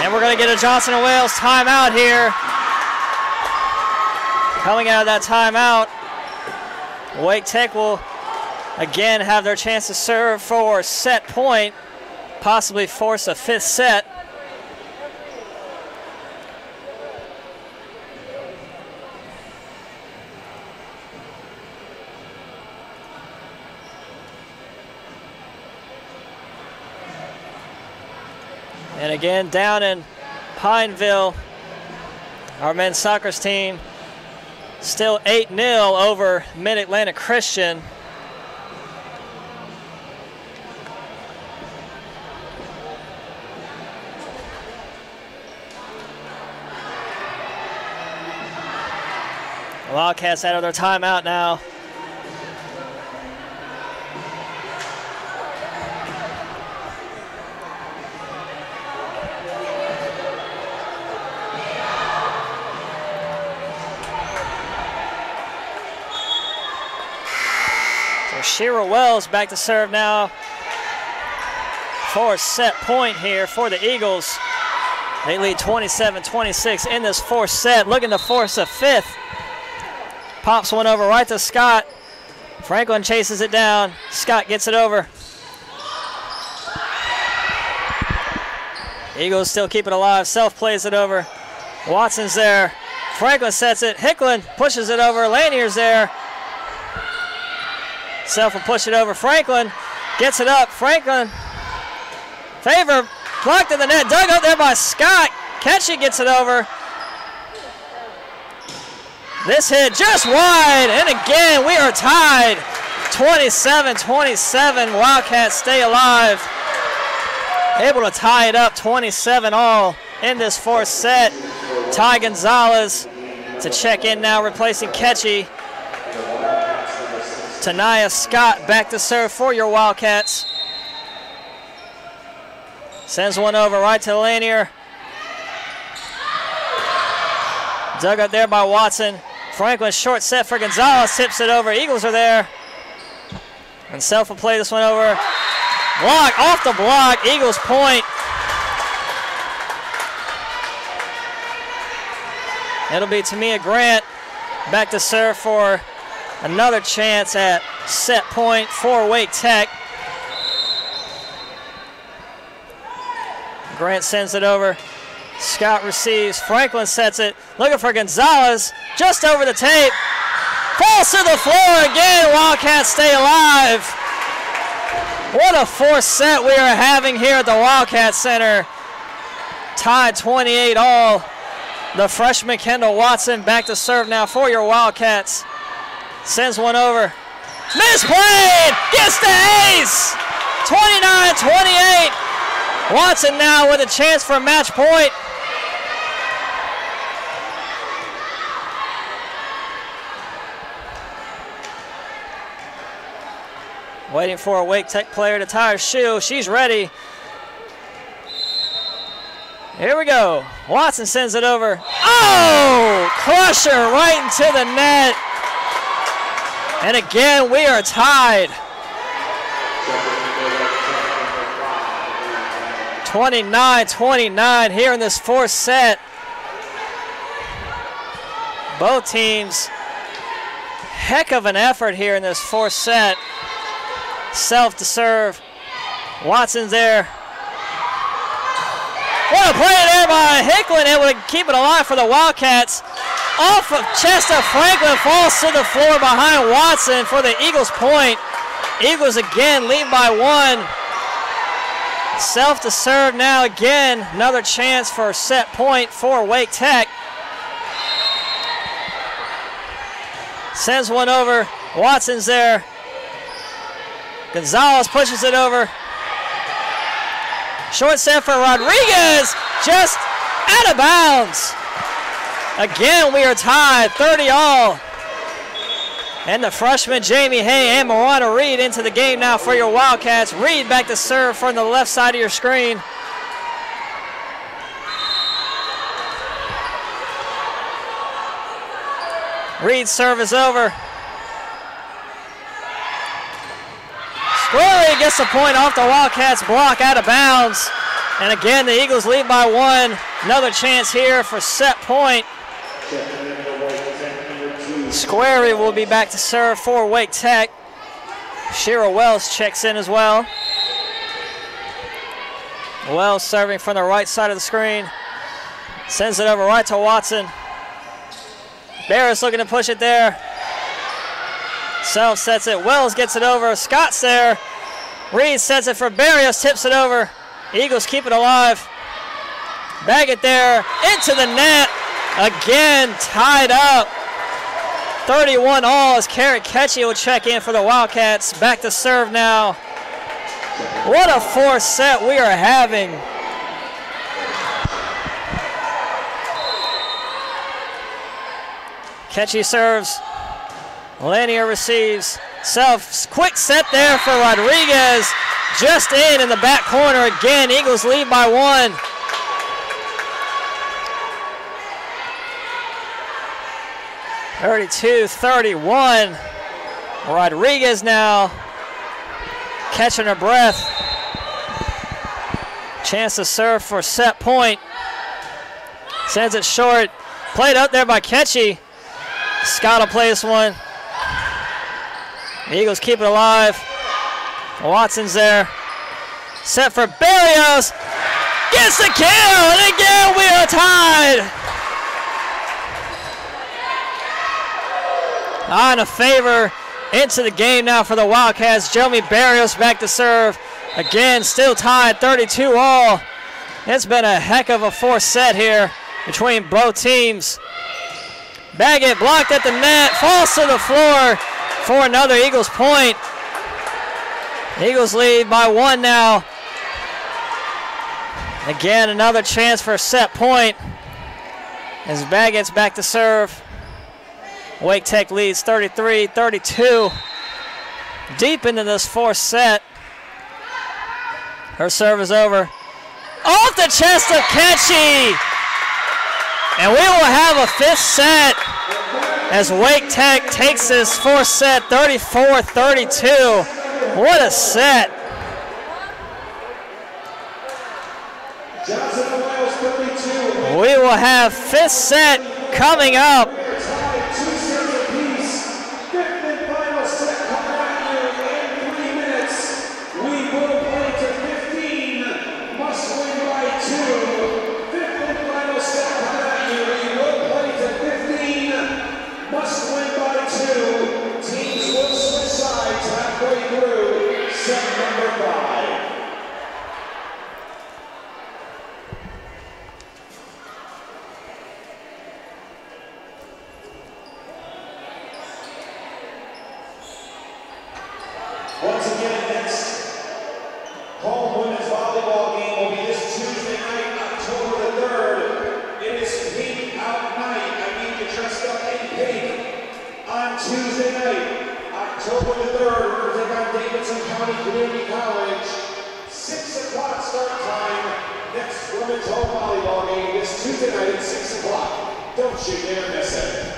And we're going to get a Johnson & Wales timeout here. Coming out of that timeout, Wake Tech will again have their chance to serve for set point, possibly force a fifth set. And again, down in Pineville, our men's soccer team still 8-0 over Mid-Atlantic Christian. The Wildcats out of their timeout now. Shira Wells back to serve now for set point here for the Eagles. They lead 27-26 in this fourth set, looking to force a fifth. Pops one over right to Scott. Franklin chases it down. Scott gets it over. Eagles still keep it alive. Self plays it over. Watson's there. Franklin sets it. Hicklin pushes it over. Lanier's there. Self will push it over. Franklin gets it up. Franklin. Favor blocked in the net. Dug up there by Scott. Ketchie gets it over. This hit just wide. And again, we are tied. 27-27. Wildcats stay alive. Able to tie it up 27 all in this fourth set. Ty Gonzalez to check in now, replacing Ketchie. Tanaya Scott back to serve for your Wildcats. Sends one over right to Lanier. Dug up there by Watson. Franklin, short set for Gonzalez, tips it over. Eagles are there. And Self will play this one over. Block, off the block, Eagles point. It'll be Tamia Grant back to serve for another chance at set point for Wake Tech. Grant sends it over. Scott receives. Franklin sets it. Looking for Gonzalez. Just over the tape. Falls to the floor again. Wildcats stay alive. What a forced set we are having here at the Wildcat Center. Tied 28 all. The freshman Kendall Watson back to serve now for your Wildcats. Sends one over. Misplayed! Gets the ace! 29-28. Watson now with a chance for a match point. Waiting for a Wake Tech player to tie her shoe. She's ready. Here we go. Watson sends it over. Oh! Crusher right into the net. And again, we are tied. 29-29 here in this fourth set. Both teams, heck of an effort here in this fourth set. Self to serve. Watson's there. What a play there by Hicklin, able to keep it alive for the Wildcats. Off of chest of Franklin, falls to the floor behind Watson for the Eagles point. Eagles again lead by one. Self to serve now again. Another chance for a set point for Wake Tech. Sends one over. Watson's there. Gonzalez pushes it over. Short set for Rodriguez. Just out of bounds. Again, we are tied 30 all. And the freshman Jamie Hay and Moana Reed into the game now for your Wildcats. Reed back to serve from the left side of your screen. Reed's serve is over. Squirrely gets the point off the Wildcats block out of bounds. And again, the Eagles lead by one. Another chance here for set point. Squarey will be back to serve for Wake Tech. Shira Wells checks in as well. Wells serving from the right side of the screen. Sends it over right to Watson. Barris looking to push it there. Self sets it. Wells gets it over. Scott's there. Reed sets it for Barrios. Tips it over. Eagles keep it alive. Bag it there. Into the net. Again, tied up. 31 all as Carrot Ketchy will check in for the Wildcats. Back to serve now. What a fourth set we are having. Ketchy serves. Lanier receives. Self, quick set there for Rodriguez. Just in the back corner again. Eagles lead by one. (32-31). Rodriguez now catching her breath. Chance to serve for set point. Sends it short. Played up there by Ketchy. Scott will play this one. The Eagles keep it alive. Watson's there. Set for Barrios. Gets the kill, and again we are tied. On a favor into the game now for the Wildcats. Jeremy Barrios back to serve. Again, still tied 32 all. It's been a heck of a fourth set here between both teams. Baggett blocked at the net, falls to the floor for another Eagles point. Eagles lead by one now. Again, another chance for a set point as Baggett's back to serve. Wake Tech leads 33-32. Deep into this fourth set. Her serve is over. off the chest of Ketchy. And we will have a 5th set as Wake Tech takes this 4th set, 34-32. What a set. We will have 5th set coming up. Once again, next home women's volleyball game will be this Tuesday night, October the 3rd. It is pink out night. I mean, you're dressed up in pink on Tuesday night, October the 3rd. We're going to take on Davidson County Community College. 6 o'clock start time. Next women's home volleyball game this Tuesday night at 6 o'clock. Don't you dare miss it.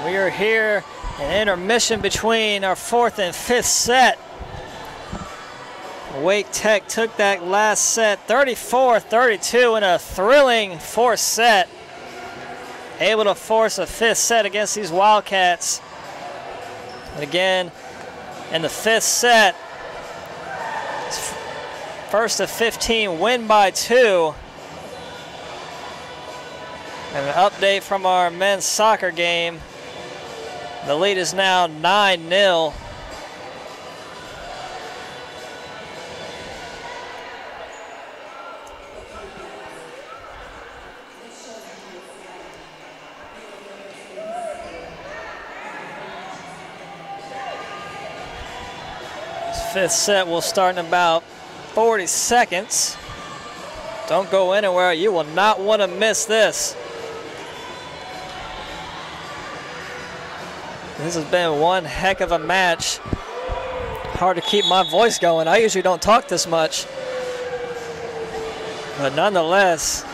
We are here in intermission between our 4th and 5th set. Wake Tech took that last set 34-32 in a thrilling 4th set. Able to force a 5th set against these Wildcats. And again, in the 5th set, first of 15, win by 2. And an update from our men's soccer game. The lead is now 9-0. This 5th set will start in about 40 seconds. Don't go anywhere. You will not want to miss this. This has been one heck of a match. Hard to keep my voice going. I usually don't talk this much. But nonetheless,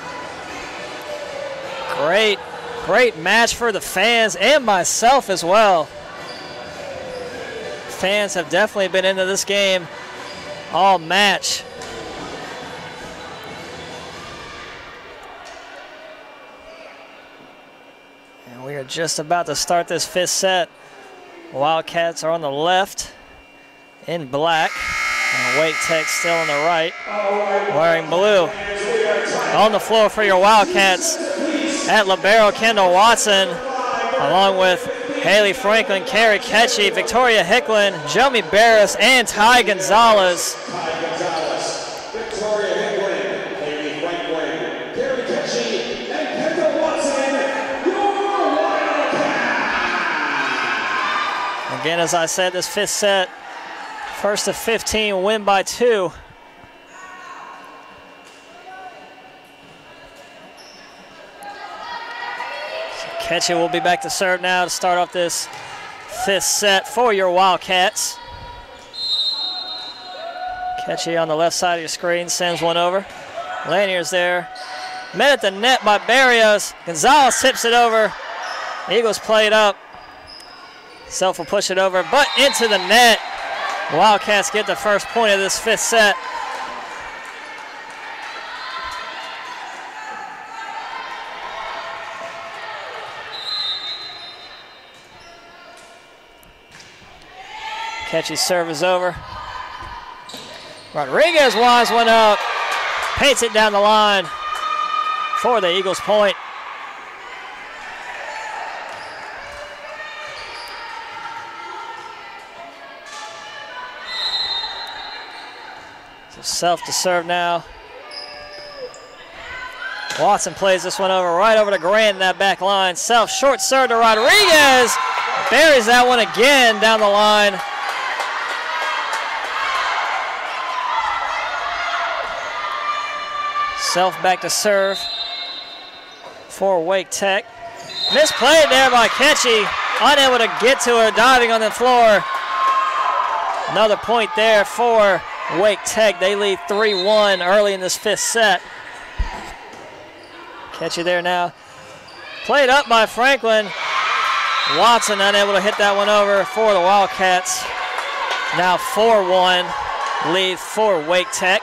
great match for the fans and myself as well. Fans have definitely been into this game all match. And we are just about to start this 5th set. Wildcats are on the left in black, and Wake Tech still on the right, wearing blue. On the floor for your Wildcats at libero, Kendall Watson, along with Haley Franklin, Carrie Ketchy, Victoria Hicklin, Jomi Barris, and Ty Gonzalez. Again, as I said, this 5th set, first of 15, win by 2. So Ketchy will be back to serve now to start off this 5th set for your Wildcats. Ketchy on the left side of your screen sends one over. Lanier's there. Met at the net by Barrios. Gonzalez tips it over. Eagles play it up. Self will push it over, but into the net. Wildcats get the first point of this 5th set. Ketchy's serve is over. Rodriguez winds one up, paints it down the line for the Eagles' point. So Self to serve now. Watson plays this one over, right over to Grant in that back line. Self short serve to Rodriguez. Buries that one again down the line. Self back to serve for Wake Tech. Misplayed there by Ketchy. Unable to get to her, diving on the floor. Another point there for Wake Tech. They lead 3-1 early in this fifth set. Ketchy there now. Played up by Franklin. Watson unable to hit that one over for the Wildcats. Now 4-1 lead for Wake Tech.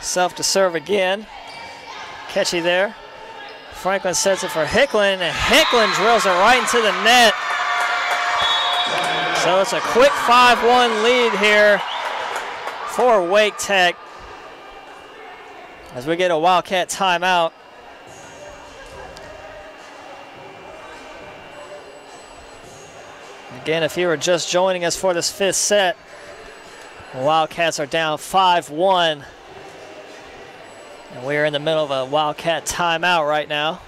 Self to serve again. Ketchy there. Franklin sets it for Hicklin, and Hicklin drills it right into the net. So it's a quick 5-1 lead here for Wake Tech as we get a Wildcat timeout. Again, if you were just joining us for this fifth set, the Wildcats are down 5-1. And we're in the middle of a Wildcat timeout right now.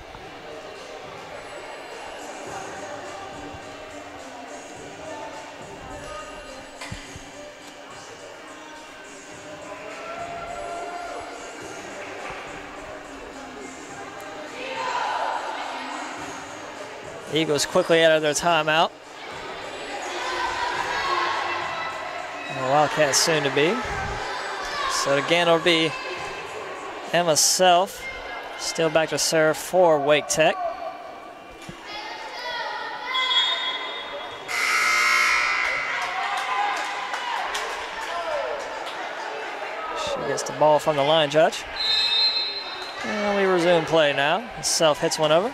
Eagles quickly out of their timeout. And the Wildcats soon to be. So again, it'll be Emma Self, still back to serve for Wake Tech. She gets the ball from the line judge. And we resume play now. Self hits one over.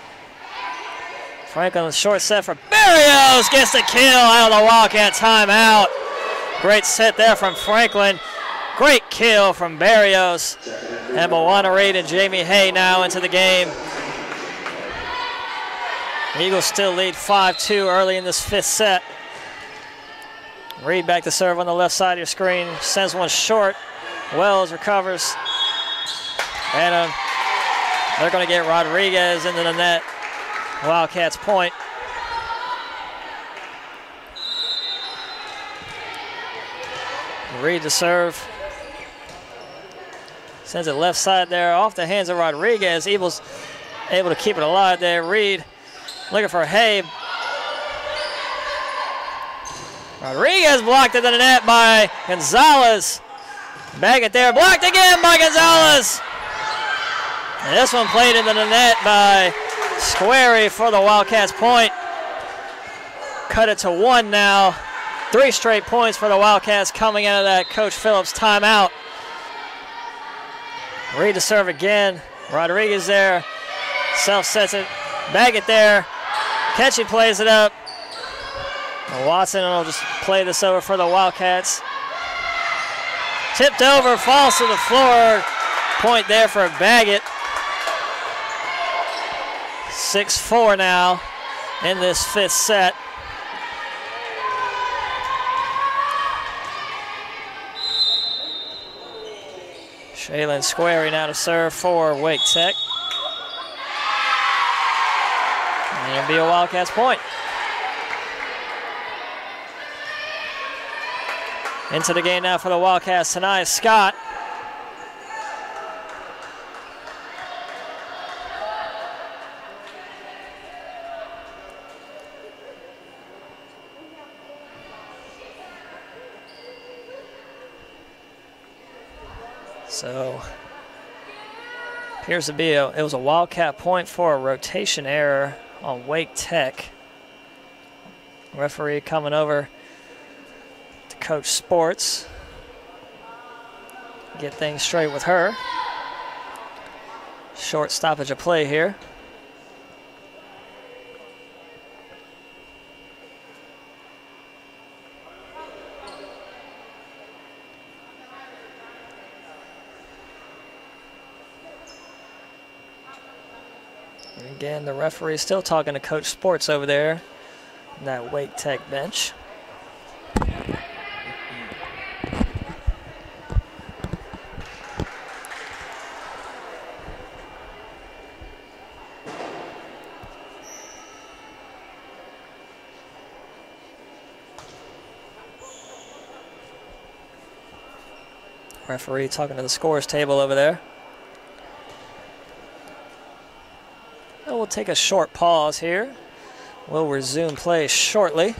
Franklin with short set for Barrios, gets the kill out of the Wildcat timeout. Great set there from Franklin. Great kill from Barrios. And Moana Reed and Jamie Hay now into the game. The Eagles still lead 5-2 early in this fifth set. Reed back to serve on the left side of your screen. Sends one short. Wells recovers. And they're going to get Rodriguez into the net. Wildcats point. Reed to serve. Sends it left side there off the hands of Rodriguez. Eagles able to keep it alive there. Reed looking for Hay. Rodriguez blocked into the net by Gonzalez. Bag it there, blocked again by Gonzalez. And this one played into the net by Squarey for the Wildcats point. Cut it to 1 now. 3 straight points for the Wildcats coming out of that Coach Phillips timeout. Reed to serve again. Rodriguez there. Self sets it. Bag it there. Ketchy plays it up. Watson will just play this over for the Wildcats. Tipped over, falls to the floor. Point there for Baggett. 6-4 now in this fifth set. Shaylin Squarey now to serve for Wake Tech. And it'll be a Wildcats point. Into the game now for the Wildcats tonight, Scott. So, appears to be it was a Wildcat point for a rotation error on Wake Tech. Referee coming over to Coach Sports. Get things straight with her. Short stoppage of play here. And again, the referee still talking to Coach Sports over there on that Wake Tech bench. Referee talking to the scores table over there. And we'll take a short pause here. We'll resume play shortly.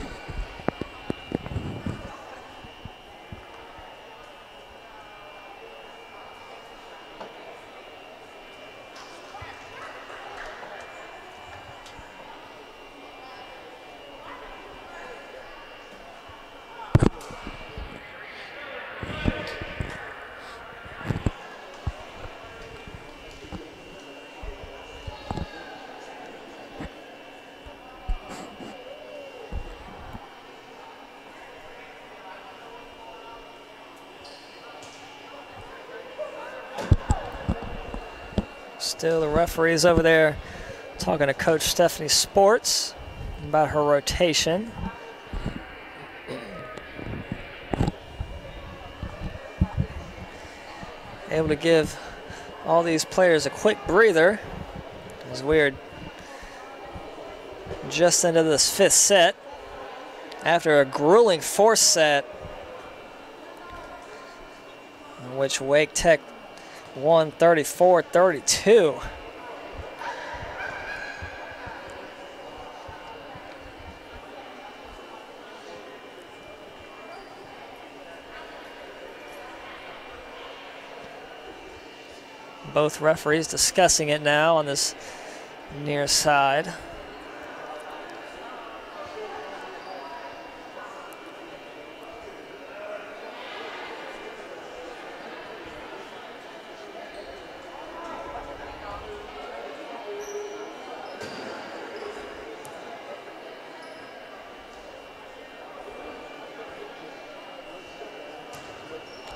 Still the referees over there talking to Coach Stephanie Sports about her rotation. Able to give all these players a quick breather as we're just into this 5th set after a grueling 4th set in which Wake Tech won 34-32. Both referees discussing it now on this near side.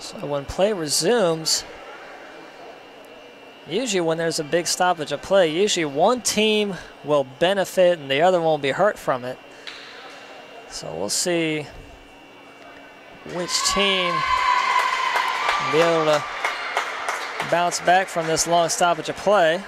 So when play resumes, usually when there's a big stoppage of play, usually one team will benefit and the other won't be hurt from it. So we'll see which team will be able to bounce back from this long stoppage of play.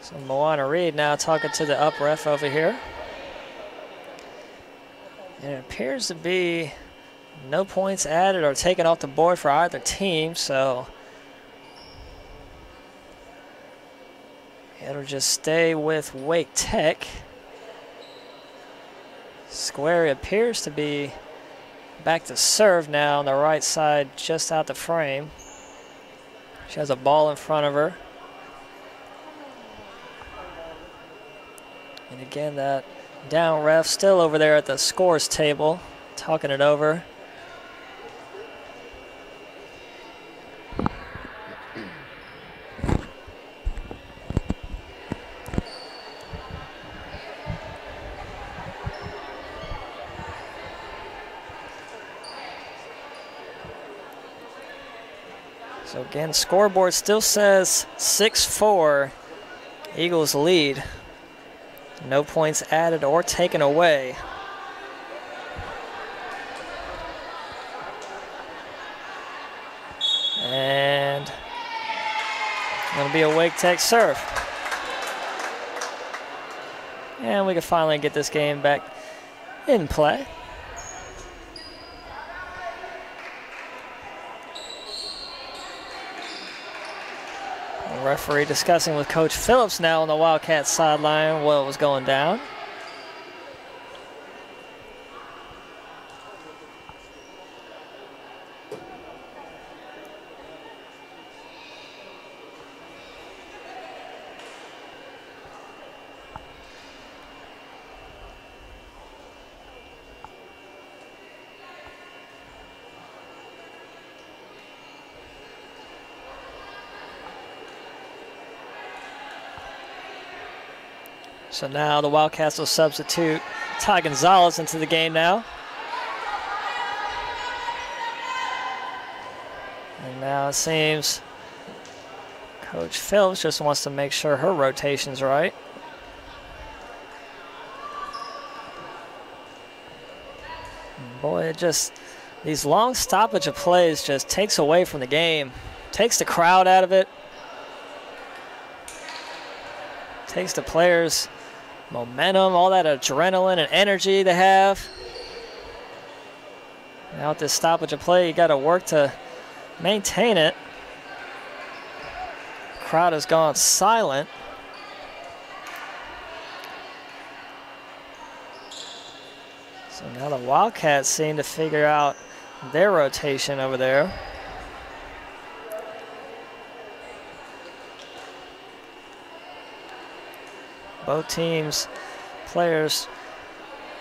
So Moana Reed now talking to the up ref over here. And it appears to be no points added or taken off the board for either team, so it'll just stay with Wake Tech. Square appears to be back to serve now on the right side, just out the frame. She has a ball in front of her. And again, that down ref still over there at the scores table, talking it over. So again, scoreboard still says 6-4, Eagles lead. No points added or taken away. And going to be a Wake Tech serve. And we can finally get this game back in play. The referee discussing with Coach Phillips now on the Wildcat sideline what was going down. So now the Wildcats will substitute Ty Gonzalez into the game now. And now it seems Coach Phillips just wants to make sure her rotation's right. Boy, it just, these long stoppage of plays just takes away from the game. Takes the crowd out of it. Takes the players' momentum, all that adrenaline and energy they have. Now with this stoppage of play, you got to work to maintain it. Crowd has gone silent. So now the Wildcats seem to figure out their rotation over there. Both teams, players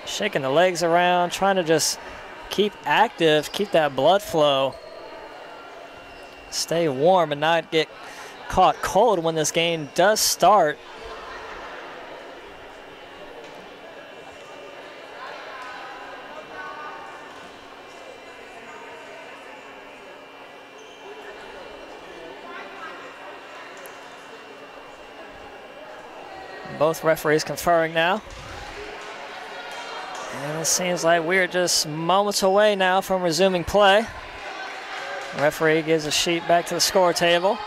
shaking the legs around, trying to just keep active, keep that blood flow. Stay warm and not get caught cold when this game does start. Both referees conferring now. And it seems like we're just moments away now from resuming play. The referee gives a sheet back to the score table.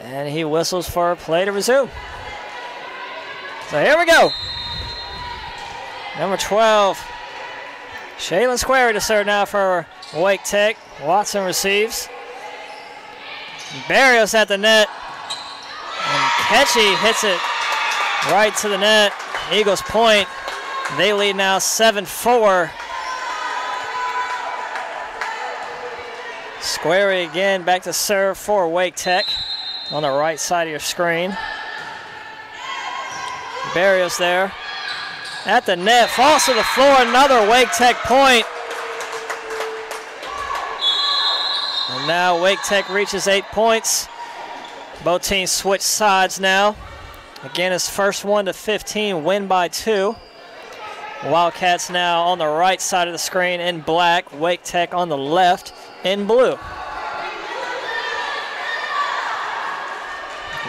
And he whistles for play to resume. So here we go. Number 12, Shaylin Squarey to serve now for Wake Tech. Watson receives. Barrios at the net. And Ketchy hits it right to the net. Eagles point. They lead now 7-4. Squarey again back to serve for Wake Tech on the right side of your screen. Barrios there at the net, falls to the floor, another Wake Tech point. And now Wake Tech reaches 8 points. Both teams switch sides now. Again, it's first 1 to 15, win by 2. Wildcats now on the right side of the screen in black, Wake Tech on the left in blue.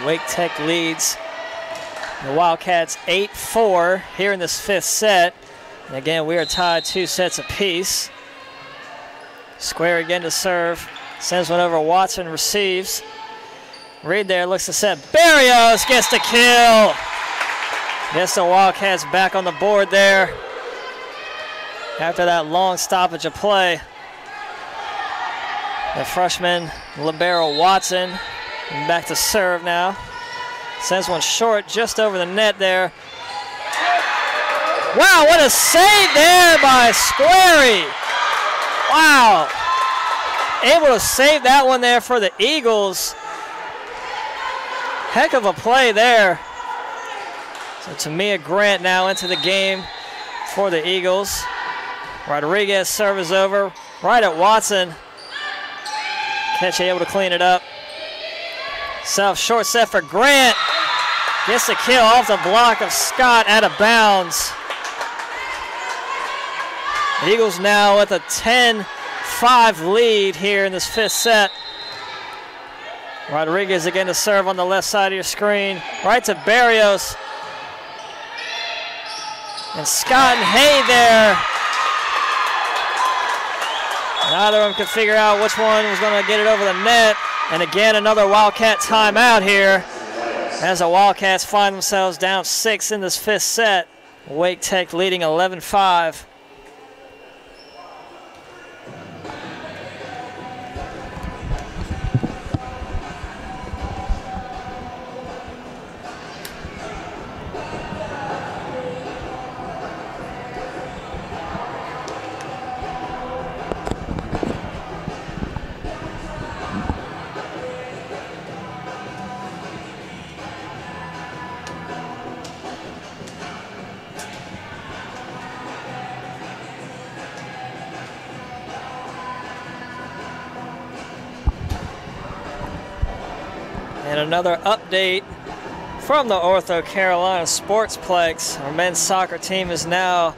Wake Tech leads the Wildcats 8-4 here in this 5th set. And again, we are tied 2 sets apiece. Square again to serve. Sends one over. Watson receives. Reed there looks to set. Barrios gets the kill. Gets the Wildcats back on the board there after that long stoppage of play. The freshman libero Watson back to serve now. Sends one short just over the net there. Wow, what a save there by Squarey. Wow. Able to save that one there for the Eagles. Heck of a play there. So Tamia Grant now into the game for the Eagles. Rodriguez serve is over. Right at Watson. Ketchy able to clean it up. Self short set for Grant. Gets the kill off the block of Scott out of bounds. The Eagles now with a 10-5 lead here in this 5th set. Rodriguez again to serve on the left side of your screen. Right to Barrios. And Scott and Hay there. Neither of them could figure out which one was going to get it over the net. And again, another Wildcat timeout here as the Wildcats find themselves down 6 in this 5th set. Wake Tech leading 11-5. And another update From the Ortho Carolina Sportsplex, our men's soccer team has now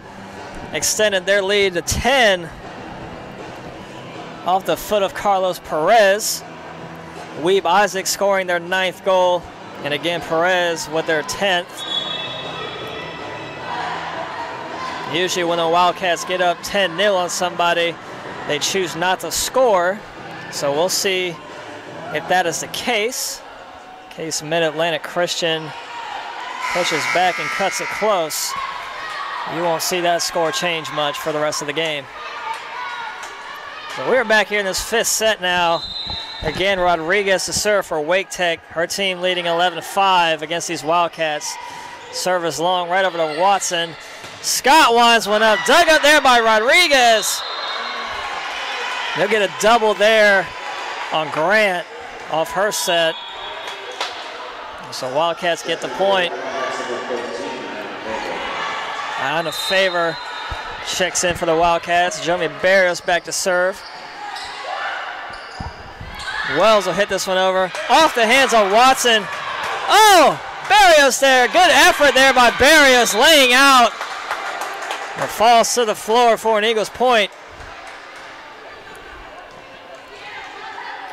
extended their lead to 10 off the foot of Carlos Perez. Weeb Isaac scoring their 9th goal, and again Perez with their 10th. Usually when the Wildcats get up 10-0 on somebody, they choose not to score. So we'll see if that is the case. Case Mid-Atlantic Christian pushes back and cuts it close. You won't see that score change much for the rest of the game. So we're back here in this 5th set now. Again, Rodriguez to serve for Wake Tech. Her team leading 11-5 against these Wildcats. Service long right over to Watson. Scott winds one up, dug up there by Rodriguez. They'll get a double there on Grant off her set. So Wildcats get the point. On a favor, checks in for the Wildcats. Jeremy Barrios back to serve. Wells will hit this one over. Off the hands of Watson. Oh, Barrios there. Good effort there by Barrios, laying out. It falls to the floor for an Eagles point.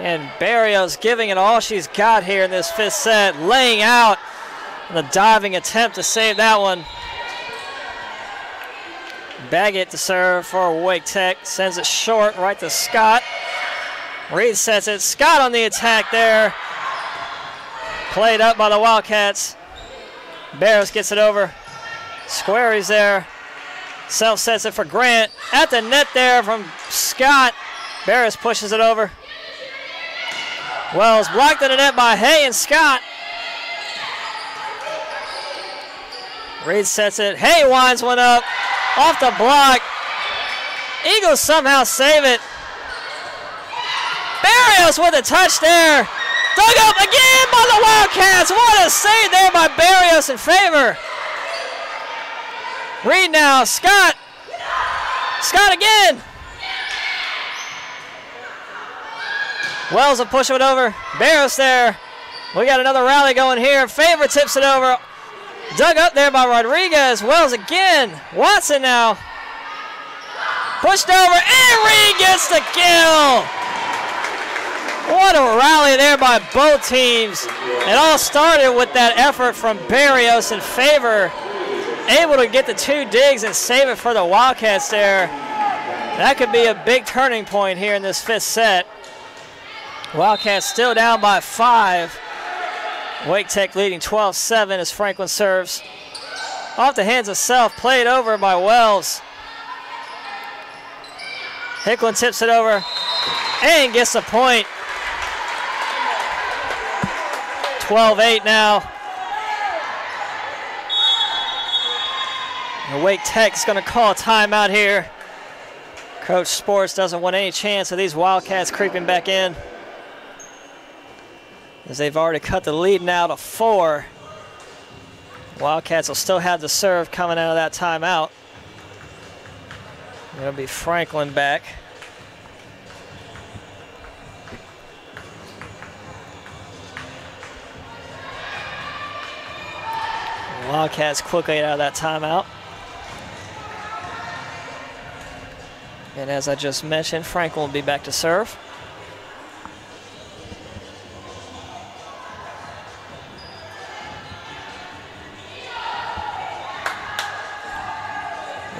And Barrios giving it all she's got here in this 5th set, laying out the diving attempt to save that one. Baggett to serve for Wake Tech, sends it short right to Scott. Reed sets it, Scott on the attack there. Played up by the Wildcats. Barrios gets it over. Squary's there. Self sets it for Grant. At the net there from Scott. Barrios pushes it over. Wells blocked in the net by Hay and Scott. Reed sets it. Hay winds one up. Off the block. Eagles somehow save it. Barrios with a touch there. Dug up again by the Wildcats. What a save there by Barrios in favor. Reed now. Scott. Scott again. Wells will push it over. Barrios there. We got another rally going here. Favor tips it over. Dug up there by Rodriguez. Wells again. Watson now. Pushed over, and Reed gets the kill. What a rally there by both teams. It all started with that effort from Barrios in favor. Able to get the 2 digs and save it for the Wildcats there. That could be a big turning point here in this 5th set. Wildcats still down by 5. Wake Tech leading 12-7 as Franklin serves. Off the hands of Self, played over by Wells. Hicklin tips it over and gets the point. 12-8 now. And Wake Tech's going to call a timeout here. Coach Sports doesn't want any chance of these Wildcats creeping back in, as they've already cut the lead now to 4. Wildcats will still have the serve coming out of that timeout. It'll be Franklin back. Wildcats quickly out of that timeout. And as I just mentioned, Franklin will be back to serve.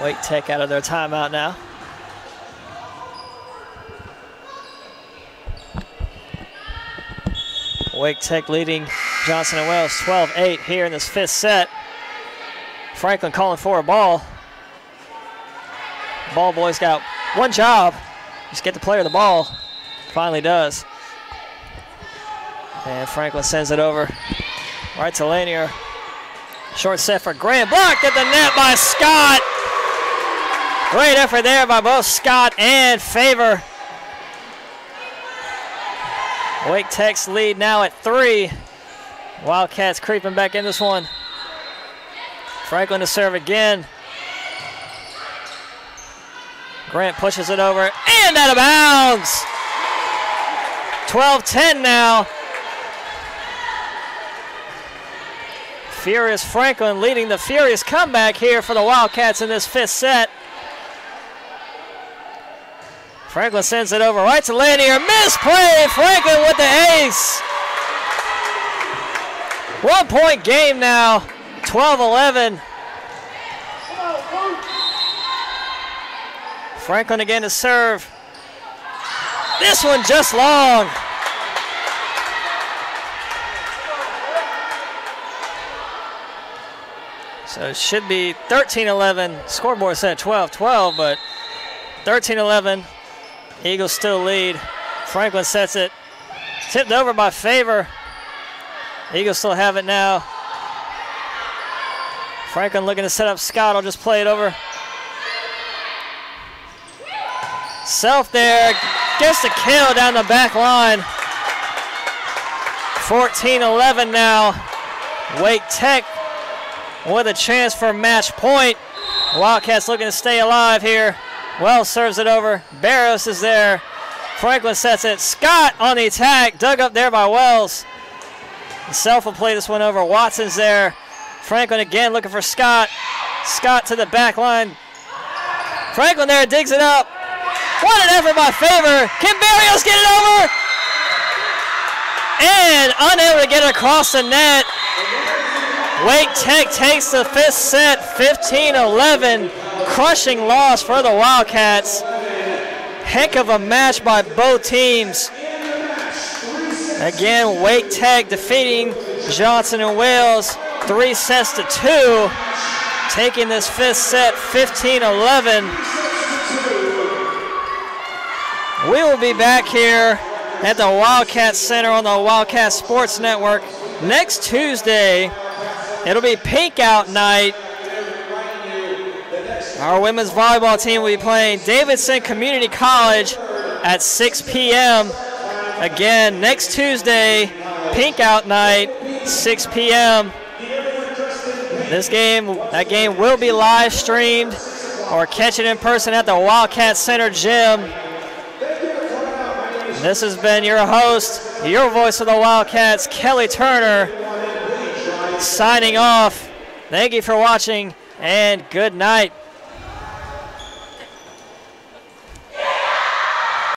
Wake Tech out of their timeout now. Wake Tech leading Johnson and Wales 12-8 here in this 5th set. Franklin calling for a ball. Ball boy's got one job. Just get the player the ball. Finally does. And Franklin sends it over right to Lanier. Short set for Grant. Blocked at the net by Scott. Great effort there by both Scott and Favor. Wake Tech's lead now at 3. Wildcats creeping back in this one. Franklin to serve again. Grant pushes it over and out of bounds. 12-10 now. Furious Franklin leading the furious comeback here for the Wildcats in this 5th set. Franklin sends it over right to Lanier. Misplay. Franklin with the ace. 1 point game now. 12-11. Franklin again to serve. This one just long. So it should be 13-11. Scoreboard said 12-12, but 13-11. Eagles still lead. Franklin sets it. Tipped over by Favor. Eagles still have it now. Franklin looking to set up Scott. I'll just play it over. Self there. Gets the kill down the back line. 14-11 now. Wake Tech with a chance for match point. Wildcats looking to stay alive here. Wells serves it over. Barros is there. Franklin sets it. Scott on the attack. Dug up there by Wells. Self will play this one over. Watson's there. Franklin again looking for Scott. Scott to the back line. Franklin there digs it up. What an effort by Favor. Can Barrios get it over? And unable to get it across the net. Wake Tech takes the 5th set, 15-11. Crushing loss for the Wildcats. Heck of a match by both teams. Again, Wake Tech defeating Johnson and Wales 3-2, taking this 5th set 15-11. We will be back here at the Wildcat Center on the Wildcat Sports Network next Tuesday. It'll be Pink Out night. Our women's volleyball team will be playing Davidson Community College at 6 p.m. Again, next Tuesday, Pink Out night, 6 p.m. That game will be live streamed, or catch it in person at the Wildcat Center gym. This has been your host, your voice of the Wildcats, Kelly Turner, signing off. Thank you for watching, and good night.